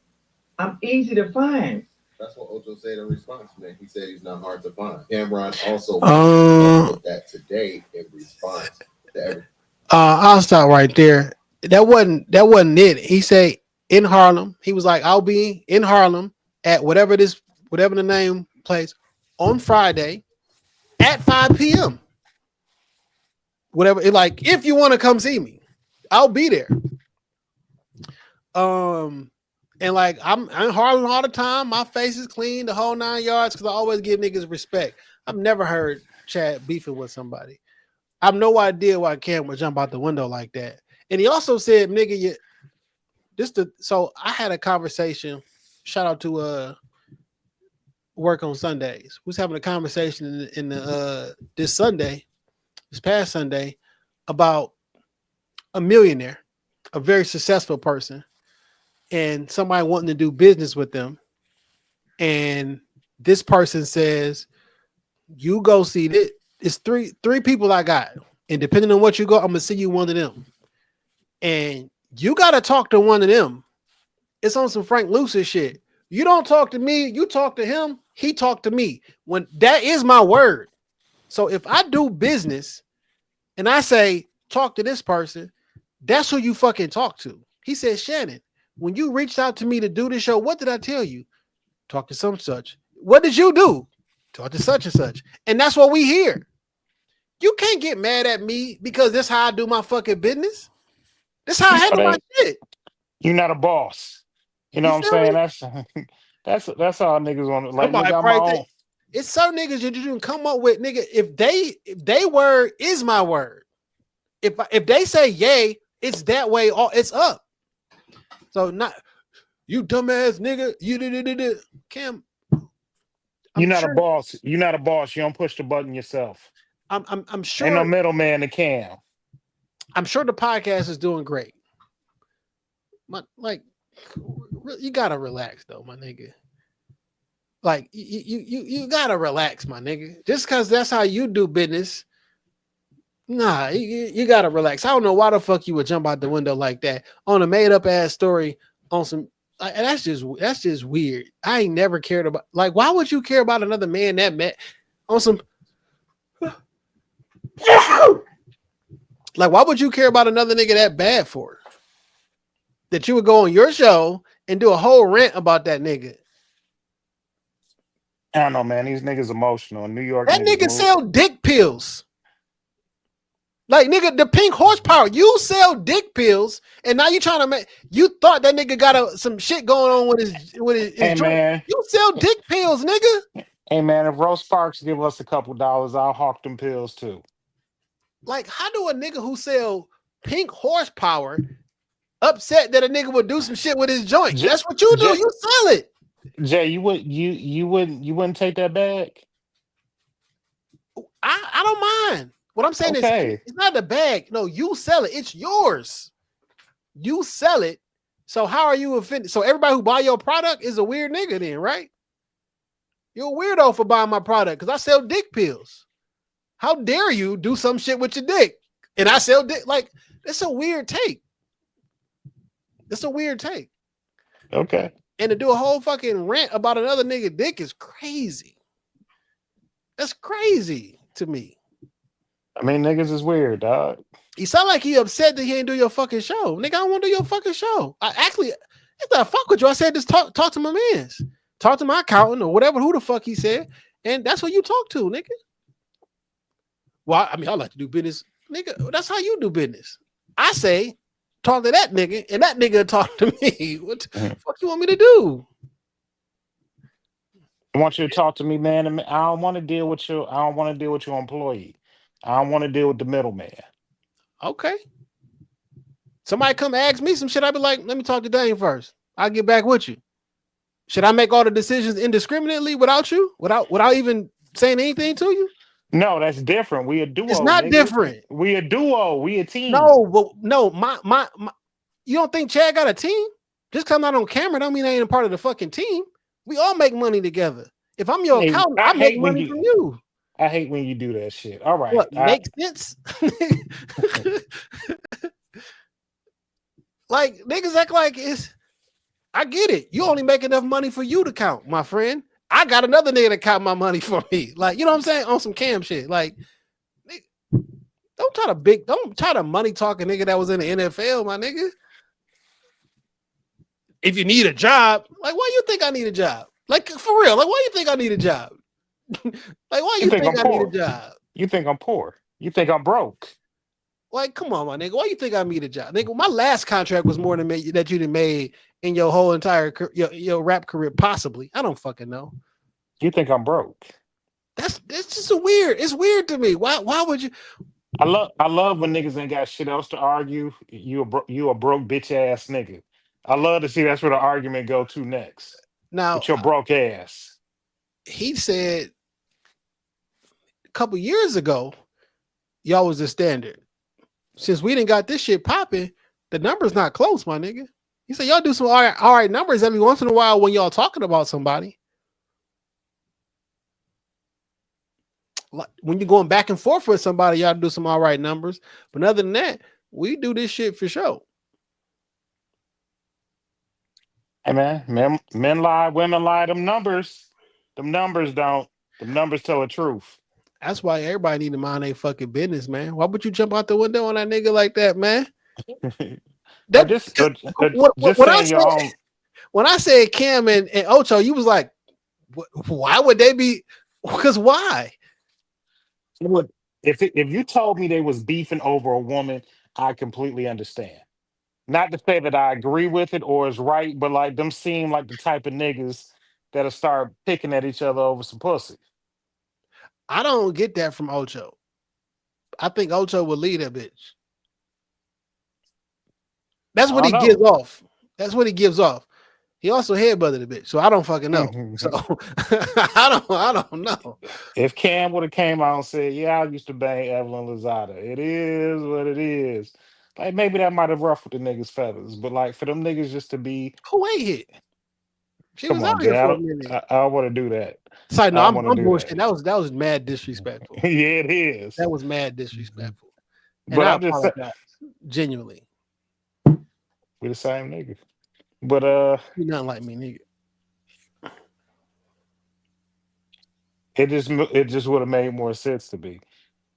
I'm easy to find. That's what Ocho said in response, man. He said he's not hard to find. Cam'ron also put that today in response to everything. I'll stop right there. That wasn't it. He said in Harlem. He was like, I'll be in Harlem at whatever the name place on Friday at 5 p.m. Whatever, like if you want to come see me, I'll be there. And like I'm in Harlem all the time. My face is clean, the whole 9 yards, because I always give niggas respect. I've never heard Chad beefing with somebody. I have no idea why Cam would jump out the window like that. And he also said, nigga, so I had a conversation. Shout out to Work on Sundays. We was having a conversation in this past Sunday, about a millionaire, a very successful person, and somebody wanting to do business with them. And this person says, you go see this. It's three people I got. And depending on what you go, I'm gonna see you one of them. And you gotta talk to one of them. It's on some Frank Lucas shit. You don't talk to me, you talk to him, he talked to me. When that is my word. So if I do business and I say, talk to this person, That's who you fucking talk to. He said, Shannon, when you reached out to me to do this show, what did I tell you? Talk to some such. What did you do? Talk to such and such. And that's what we hear. You can't get mad at me because that's how I do my fucking business. That's how I handle my shit. You're not a boss. You know what I'm saying? That's all niggas want. Like, nigga, I'm my own. It's some niggas you can come up with, nigga. If they word is my word. If they say yay, it's that way. It's up. So not you dumbass nigga. You Cam. You're not a boss. You're not a boss. You don't push the button yourself. I'm sure. Ain't no middleman to Cam. I'm sure the podcast is doing great. Like, you gotta relax though, my nigga. Like you gotta relax, my nigga. Just because that's how you do business. Nah, you gotta relax. I don't know why the fuck you would jump out the window like that on a made up ass story on some. That's just weird. I ain't never cared about. Like, why would you care about another man that met on some? Like, why would you care about another nigga that bad for? That you would go on your show and do a whole rant about that nigga. I don't know, man. These niggas emotional in New York. That nigga sell dick pills. Like, nigga, the pink horsepower. You sell dick pills, and now you trying to make. You thought that nigga got some shit going on with his hey, joint. Man. You sell dick pills, nigga. Hey man, if Rose Sparks give us a couple dollars, I'll hawk them pills too. Like, how do a nigga who sell pink horsepower upset that a nigga would do some shit with his joint? That's what you do. You sell it. Jay, you wouldn't take that bag? I don't mind. What I'm saying is it's not the bag. No, you sell it. It's yours. You sell it. So how are you offended? So everybody who buy your product is a weird nigga then, right? You're a weirdo for buying my product because I sell dick pills. How dare you do some shit with your dick? And I sell dick. Like, that's a weird take. That's a weird take. Okay. And to do a whole fucking rant about another nigga dick is crazy. That's crazy to me. I mean, niggas is weird, dog. He sound like he upset that he ain't do your fucking show. Nigga, I don't want to do your fucking show. If I fuck with you, I said just talk to my mans. Talk to my accountant or whatever, who the fuck he said. And that's what you talk to, nigga. Well, I mean, I like to do business. Nigga, that's how you do business. I say, talk to that nigga, and that nigga talk to me. What the fuck you want me to do? I want you to talk to me, man. I don't want to deal with you. I don't want to deal with your employee. I don't want to deal with the middleman. Okay. Somebody come ask me some shit, I'd be like, let me talk to Dane first. I'll get back with you. Should I make all the decisions indiscriminately without you? Without even saying anything to you? No, that's different. We a duo. It's not nigga. different. We a duo. We a team. No, my you don't think Chad got a team? Just come out on camera don't mean I ain't a part of the fucking team. We all make money together. If I'm your accountant, I make money from you. I hate when you do that shit. All right. What makes sense? Like, niggas act like it's. I get it. You only make enough money for you to count, my friend. I got another nigga to count my money for me. Like, you know what I'm saying? On some Cam shit. Like, don't try to money talk a nigga that was in the NFL, my nigga. If you need a job, like, why you think I need a job? Like, for real, like, why you think I need a job? Like, why you think I need a job? You think I'm poor? You think I'm broke? Like, come on, my nigga. Why you think I need a job? Nigga, my last contract was more than that you done made in your whole entire your rap career, possibly. I don't fucking know. You think I'm broke? That's just it's weird to me. Why would you? I love when niggas ain't got shit else to argue. You a broke bitch ass nigga. I love to see that's where the argument go to next. Now, with your broke ass. He said a couple years ago, y'all was the standard. Since we didn't got this shit popping, the number's not close, my nigga. He said y'all do some all right numbers every once in a while when y'all talking about somebody. Like, when you're going back and forth with somebody, y'all do some all right numbers. But other than that, we do this shit for sure. Hey man, men lie, women lie. Them numbers don't. Them numbers tell the truth. That's why everybody need to mind their fucking business, man. Why would you jump out the window on that nigga like that, man? Or just saying your own. When I said Cam and Ocho, you was like, why would they be? Because why? If you told me they was beefing over a woman, I completely understand. Not to say that I agree with it or is right, but like them seem like the type of niggas that'll start picking at each other over some pussy. I don't get that from Ocho. I think Ocho would lead that bitch. That's what he gives off. That's what he gives off. He also headbutted the bitch, so I don't fucking know. So I don't know. If Cam would have came out and said, "Yeah, I used to bang Evelyn Lozada," it is what it is. Like maybe that might have ruffled the niggas' feathers, but like for them niggas just to be, who ain't hit? She come was on, out here Jay, for a minute. I want to do that. Sorry, no, I'm bullshit. That was mad disrespectful. Yeah, it is. That was mad disrespectful. But and I I'm just apologize, genuinely. We the same nigga. But you nothing like me, nigga. It just would have made more sense to me.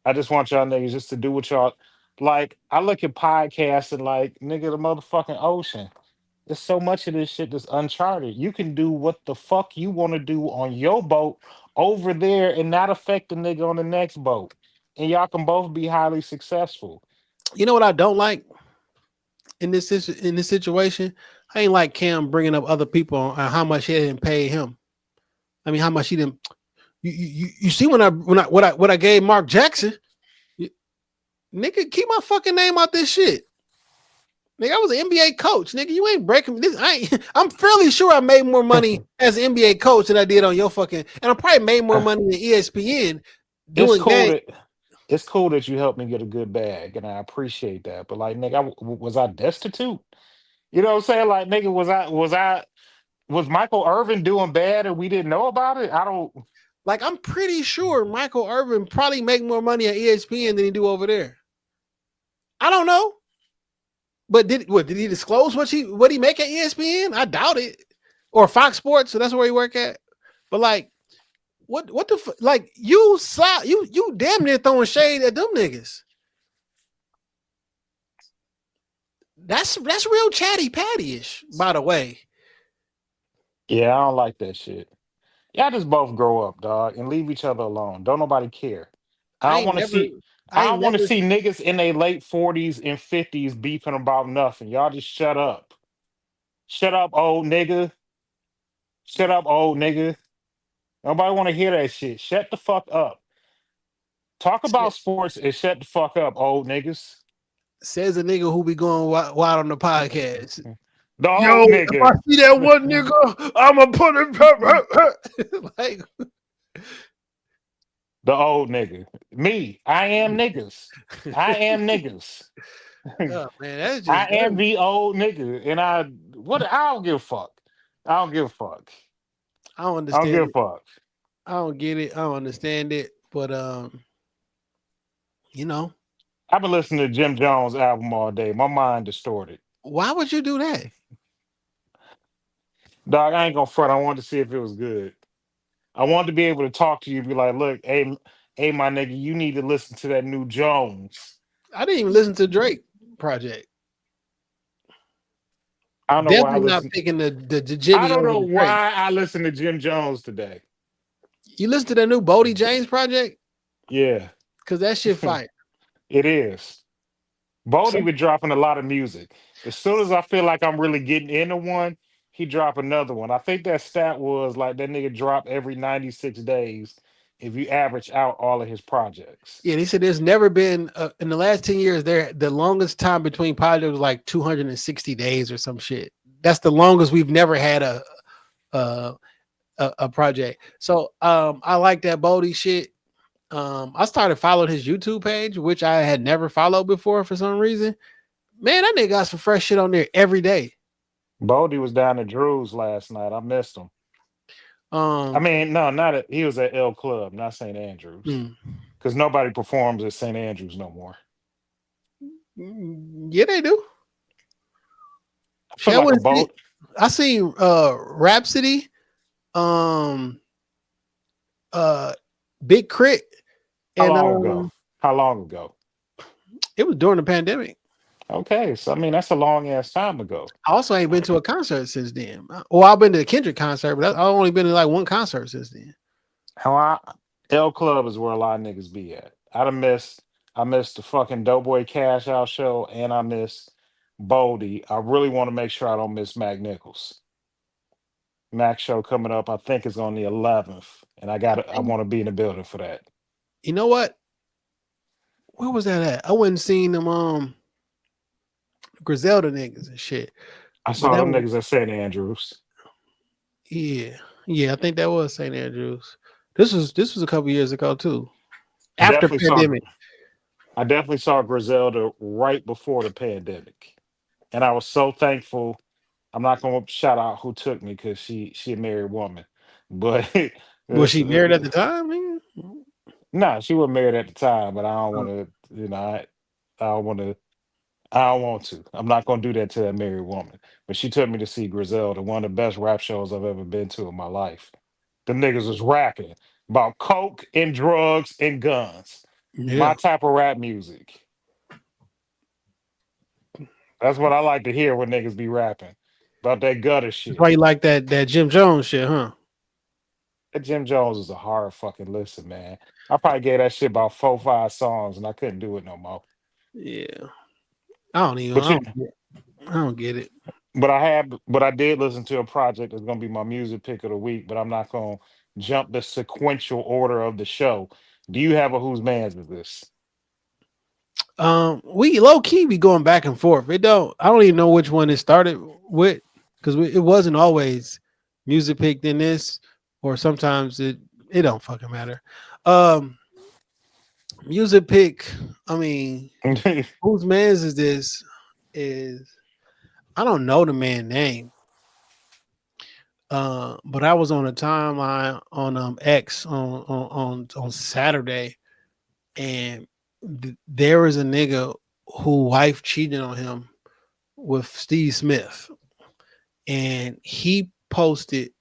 I just want y'all niggas just to do what y'all like. I look at podcasts and like nigga the motherfucking ocean. There's so much of this shit that's uncharted. You can do what the fuck you want to do on your boat over there and not affect the nigga on the next boat. And y'all can both be highly successful. You know what I don't like in this situation? I ain't like Cam bringing up other people on how much he didn't pay him. I mean, how much he didn't. You see what I gave Mark Jackson, nigga, keep my fucking name out this shit. Nigga, I was an NBA coach. Nigga, you ain't breaking this. I'm fairly sure I made more money as an NBA coach than I did on your fucking. And I probably made more money than ESPN doing It's cool that you helped me get a good bag, and I appreciate that. But like, nigga, was I destitute? You know what I'm saying? Like, nigga, was Michael Irvin doing bad and we didn't know about it? I don't. Like, I'm pretty sure Michael Irvin probably make more money at ESPN than he do over there. I don't know. But did he disclose what he make at ESPN? I doubt it. Or Fox Sports, so that's where he work at. But like, what the like you damn near throwing shade at them niggas. That's real chatty patty-ish, by the way. Yeah, I don't like that shit. Y'all just both grow up, dog, and leave each other alone. Don't nobody care. I don't want to see niggas in their late 40s and 50s beefing about nothing. Y'all just shut up. Shut up, old nigga. Shut up, old nigga. Nobody want to hear that shit. Shut the fuck up. Talk about sports and shut the fuck up, old niggas. Says a nigga who be going wild on the podcast. The old nigga. If I see that one nigga, I'ma put it like the old nigga. Me. I am niggas. I am niggas. Oh, man, that's just I am the old nigga. And I don't give a fuck. I don't give a fuck. I don't understand. I don't give a fuck. I don't get it. I don't understand it. But you know. I've been listening to Jim Jones' album all day. My mind distorted. Why would you do that? Dog, I ain't gonna front. I wanted to see if it was good. I wanted to be able to talk to you and be like, look, hey, my nigga, you need to listen to that new Jones. I didn't even listen to Drake project. I don't know Definitely why not picking the Jimmy. I don't know why I listened to Jim Jones today. You listen to that new Bodie James project? Yeah. Because that shit fire. It is. Bodie been dropping a lot of music. As soon as I feel like I'm really getting into one, he drop another one. I think that stat was like that nigga drop every 96 days if you average out all of his projects. Yeah, he said there's never been in the last 10 years the longest time between projects was like 260 days or some shit. That's the longest we've never had a project. So I like that Bodie shit. I started following his YouTube page, which I had never followed before for some reason. Man, that nigga got some fresh shit on there every day. Bodie was down at Drew's last night. I missed him. I mean, no, he was at L Club, not St. Andrews. Because nobody performs at St. Andrews no more. Yeah, they do. I seen Rhapsody, Big Crit. How long ago? It was during the pandemic. Okay, so I mean that's a long ass time ago. I also ain't been to a concert since then. Well, I've been to a Kendrick concert, but I've only been to like one concert since then. L Club is where a lot of niggas be at. I missed the fucking Doughboy Cash Out show, and I missed Boldy. I really want to make sure I don't miss Mac Nichols. Mac show coming up, I think is on the 11th, and I want to be in the building for that. You know what? Where was that at? I wouldn't seen them Griselda niggas and shit. I saw them niggas at St. Andrews. Yeah, I think that was St. Andrews. This was a couple years ago too. After pandemic. I definitely saw Griselda right before the pandemic, and I was so thankful. I'm not going to shout out who took me because she a married woman, but was she married at the time? Man? No, she wasn't married at the time. But I don't want to, I don't want to. I don't want to. I'm not going to do that to a married woman. But she took me to see Griselda, one of the best rap shows I've ever been to in my life. The niggas was rapping about coke and drugs and guns. Yeah. My type of rap music. That's what I like to hear when niggas be rapping about that gutter shit. That's why you like that Jim Jones shit, huh? That Jim Jones is a hard fucking listen, man. I probably gave that shit about 4 or 5 songs and I couldn't do it no more. Yeah. I don't get it. But I did listen to a project that's gonna be my music pick of the week, but I'm not gonna jump the sequential order of the show. Do you have a whose man's is this? We low key be going back and forth. I don't even know which one it started with because it wasn't always music pick than this, or sometimes it don't fucking matter. Music pick. I mean, whose man's is this? I don't know the man's name. But I was on a timeline on X on Saturday, and there was a nigga who wife cheated on him with Steve Smith, and he posted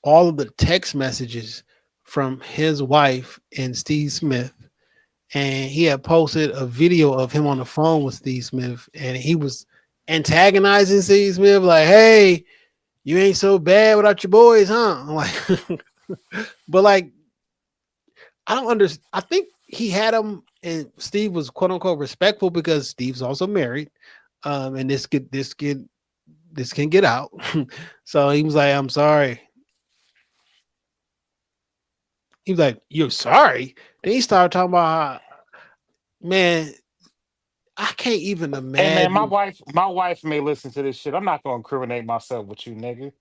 all of the text messages from his wife and Steve Smith, and he had posted a video of him on the phone with Steve Smith, and he was antagonizing Steve Smith like, "Hey, you ain't so bad without your boys, huh?" I'm like, but like, I don't understand. I think he had him, and Steve was quote unquote respectful because Steve's also married, and this can get out. So he was like, "I'm sorry." He was like, "You're sorry?" Then he started talking about how, man, I can't even imagine. Hey man, my wife may listen to this shit. I'm not gonna incriminate myself with you, nigga.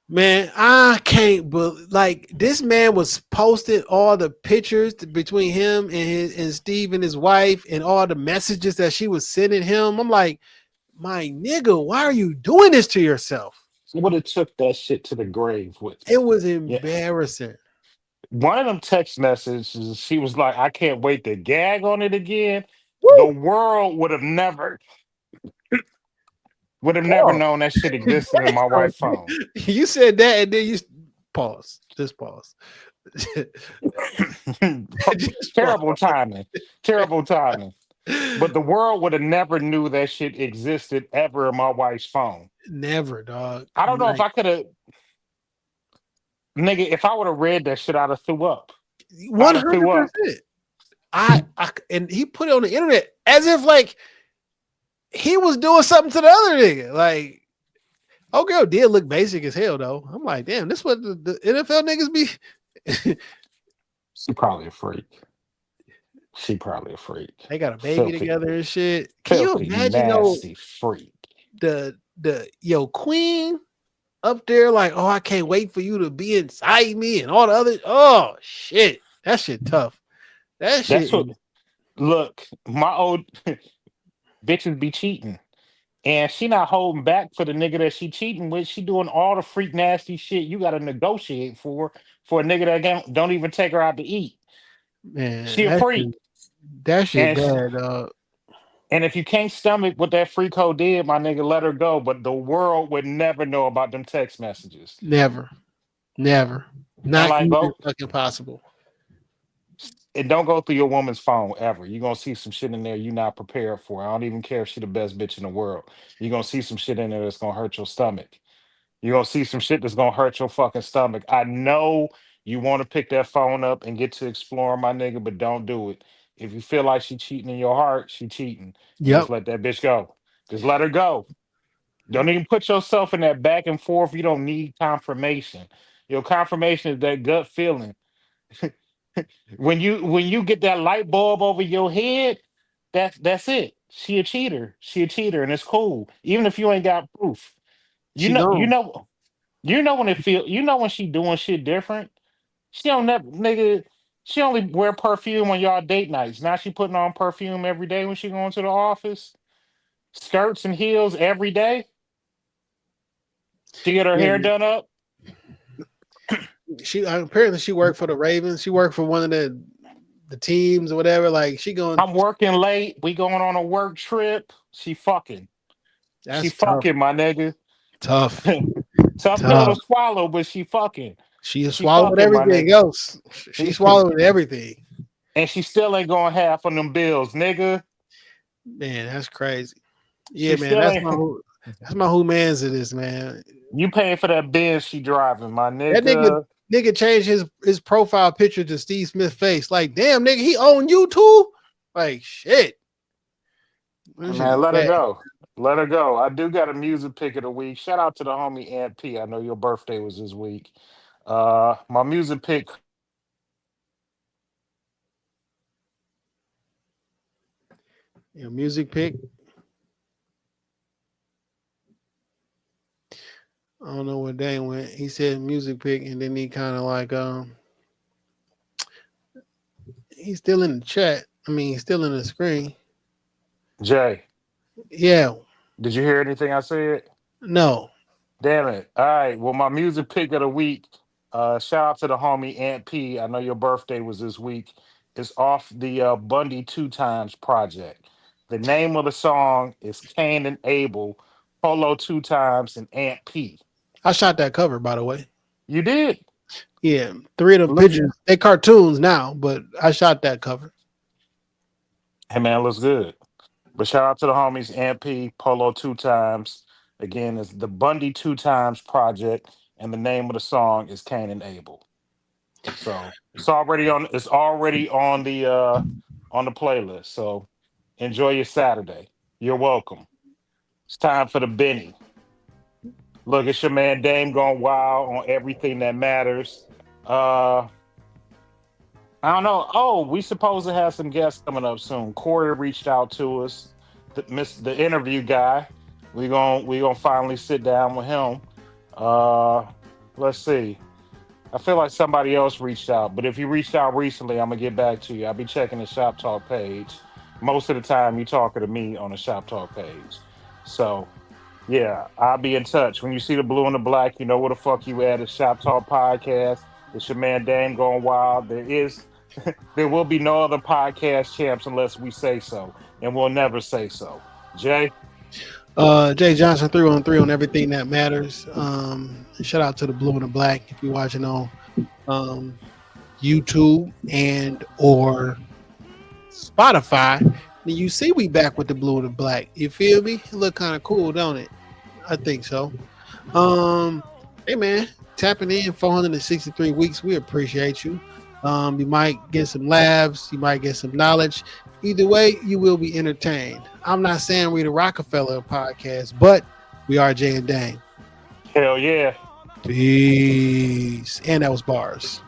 Man, I can't, but like this man was posting all the pictures between him and Steve and his wife, and all the messages that she was sending him. I'm like, my nigga, why are you doing this to yourself? I would have took that shit to the grave with me. It was embarrassing. One of them text messages, she was like, "I can't wait to gag on it again." Woo! The world would have never known that shit existed in my wife's phone. You said that, and then you pause. Just pause. Terrible timing. But the world would have never knew that shit existed ever in my wife's phone. Never, dog. I don't know if I could have, nigga. If I would have read that shit, I'd have threw up. 100%. And he put it on the internet as if like he was doing something to the other nigga. Like, oh girl did look basic as hell though. I'm like, damn, this what the NFL niggas be. She probably a freak. They got a baby Filthy. Together and shit. Can you imagine nasty freak? The queen up there like, oh, I can't wait for you to be inside me and all the other. Oh shit, that shit tough. Look, my old bitches be cheating, and she not holding back for the nigga that she cheating with. She doing all the freak nasty shit you got to negotiate for a nigga that don't even take her out to eat. Man, she a freak. That shit bad, dog. And if you can't stomach what that freak hoe did, my nigga, let her go. But the world would never know about them text messages. Never. Not like, even fucking possible. And don't go through your woman's phone ever. You're gonna see some shit in there you're not prepared for. I don't even care if she the best bitch in the world. You're gonna see some shit in there that's gonna hurt your stomach. You're gonna see some shit that's gonna hurt your fucking stomach. I know you want to pick that phone up and get to exploring my nigga, but don't do it. If you feel like she cheating in your heart, she cheating. And just Yep. let that bitch go. Just let her go. Don't even put yourself in that back and forth. You don't need confirmation. Your confirmation is that gut feeling. When you get that light bulb over your head, that's it. She a cheater. She a cheater, and it's cool. Even if you ain't got proof. You She know, you gone. know, you know when it feel. You know when she doing shit different. She don't never nigga. She only wear perfume on y'all date nights. Now she putting on perfume every day when she going to the office. Skirts and heels every day. She get her Yeah, hair man. done up. She apparently she worked for the Ravens. She worked for one of the teams or whatever. Like she going. I'm working late. We going on a work trip. She fucking. She That's tough. fucking, my nigga. Tough. Tough pill to swallow, but she fucking. She She swallowed fucking, my everything nigga. else. She swallowed everything. And she still ain't going half on them bills, nigga. Man, that's crazy. Yeah, She man, still ain't. that's my who man's it is, man. You paying for that Benz she driving, my That nigga. nigga changed his profile picture to Steve Smith face. Like, damn, nigga, he own you too? Like, shit. Man, let her go. Let her go. I do got a music pick of the week. Shout out to the homie Aunt P. I know your birthday was this week. My music pick. Your music pick. I don't know where Dane went. He said music pick, and then he kind of like he's still in the chat. I mean, he's still in the screen. Jay. Yeah. Did you hear anything I said? No. Damn it. All right. Well, my music pick of the week. Shout out to the homie Aunt P. I know your birthday was this week. It's off the Bundy 2 Times project. The name of the song is Cain and Abel, Polo 2 Times, and Aunt P. I shot that cover, by the way. You did? Yeah. 3 of them pictures. They cartoons now, but I shot that cover. Hey, man, looks good. But shout out to the homies Aunt P, Polo 2 Times. Again, it's the Bundy 2 Times project, and the name of the song is Cain and Abel. So it's already on the playlist. So enjoy your Saturday. You're welcome. It's time for the Benny. Look, it's your man Dame going wild on everything that matters. I don't know. Oh, we supposed to have some guests coming up soon. Corey reached out to us, the interview guy. We gonna finally sit down with him. Let's see. I feel like somebody else reached out, but if you reached out recently, I'm gonna get back to you. I'll be checking the Shop Talk page. Most of the time, you talking to me on the Shop Talk page. So, yeah, I'll be in touch. When you see the blue and the black, you know where the fuck you at. It's Shop Talk Podcast. It's your man Dame going wild. There will be no other podcast champs unless we say so, and we'll never say so. Jay? Jay Johnson 313 on everything that matters. Shout out to the blue and the black if you're watching on YouTube and or Spotify. Then you see we back with the blue and the black. You feel me? It look kind of cool, don't it? I think so. Hey man, tapping in 463 weeks. We appreciate you. You might get some laughs, you might get some knowledge. Either way, you will be entertained. I'm not saying we're the Rockefeller podcast, but we are Jay and Dang. Hell yeah. Peace. And that was bars.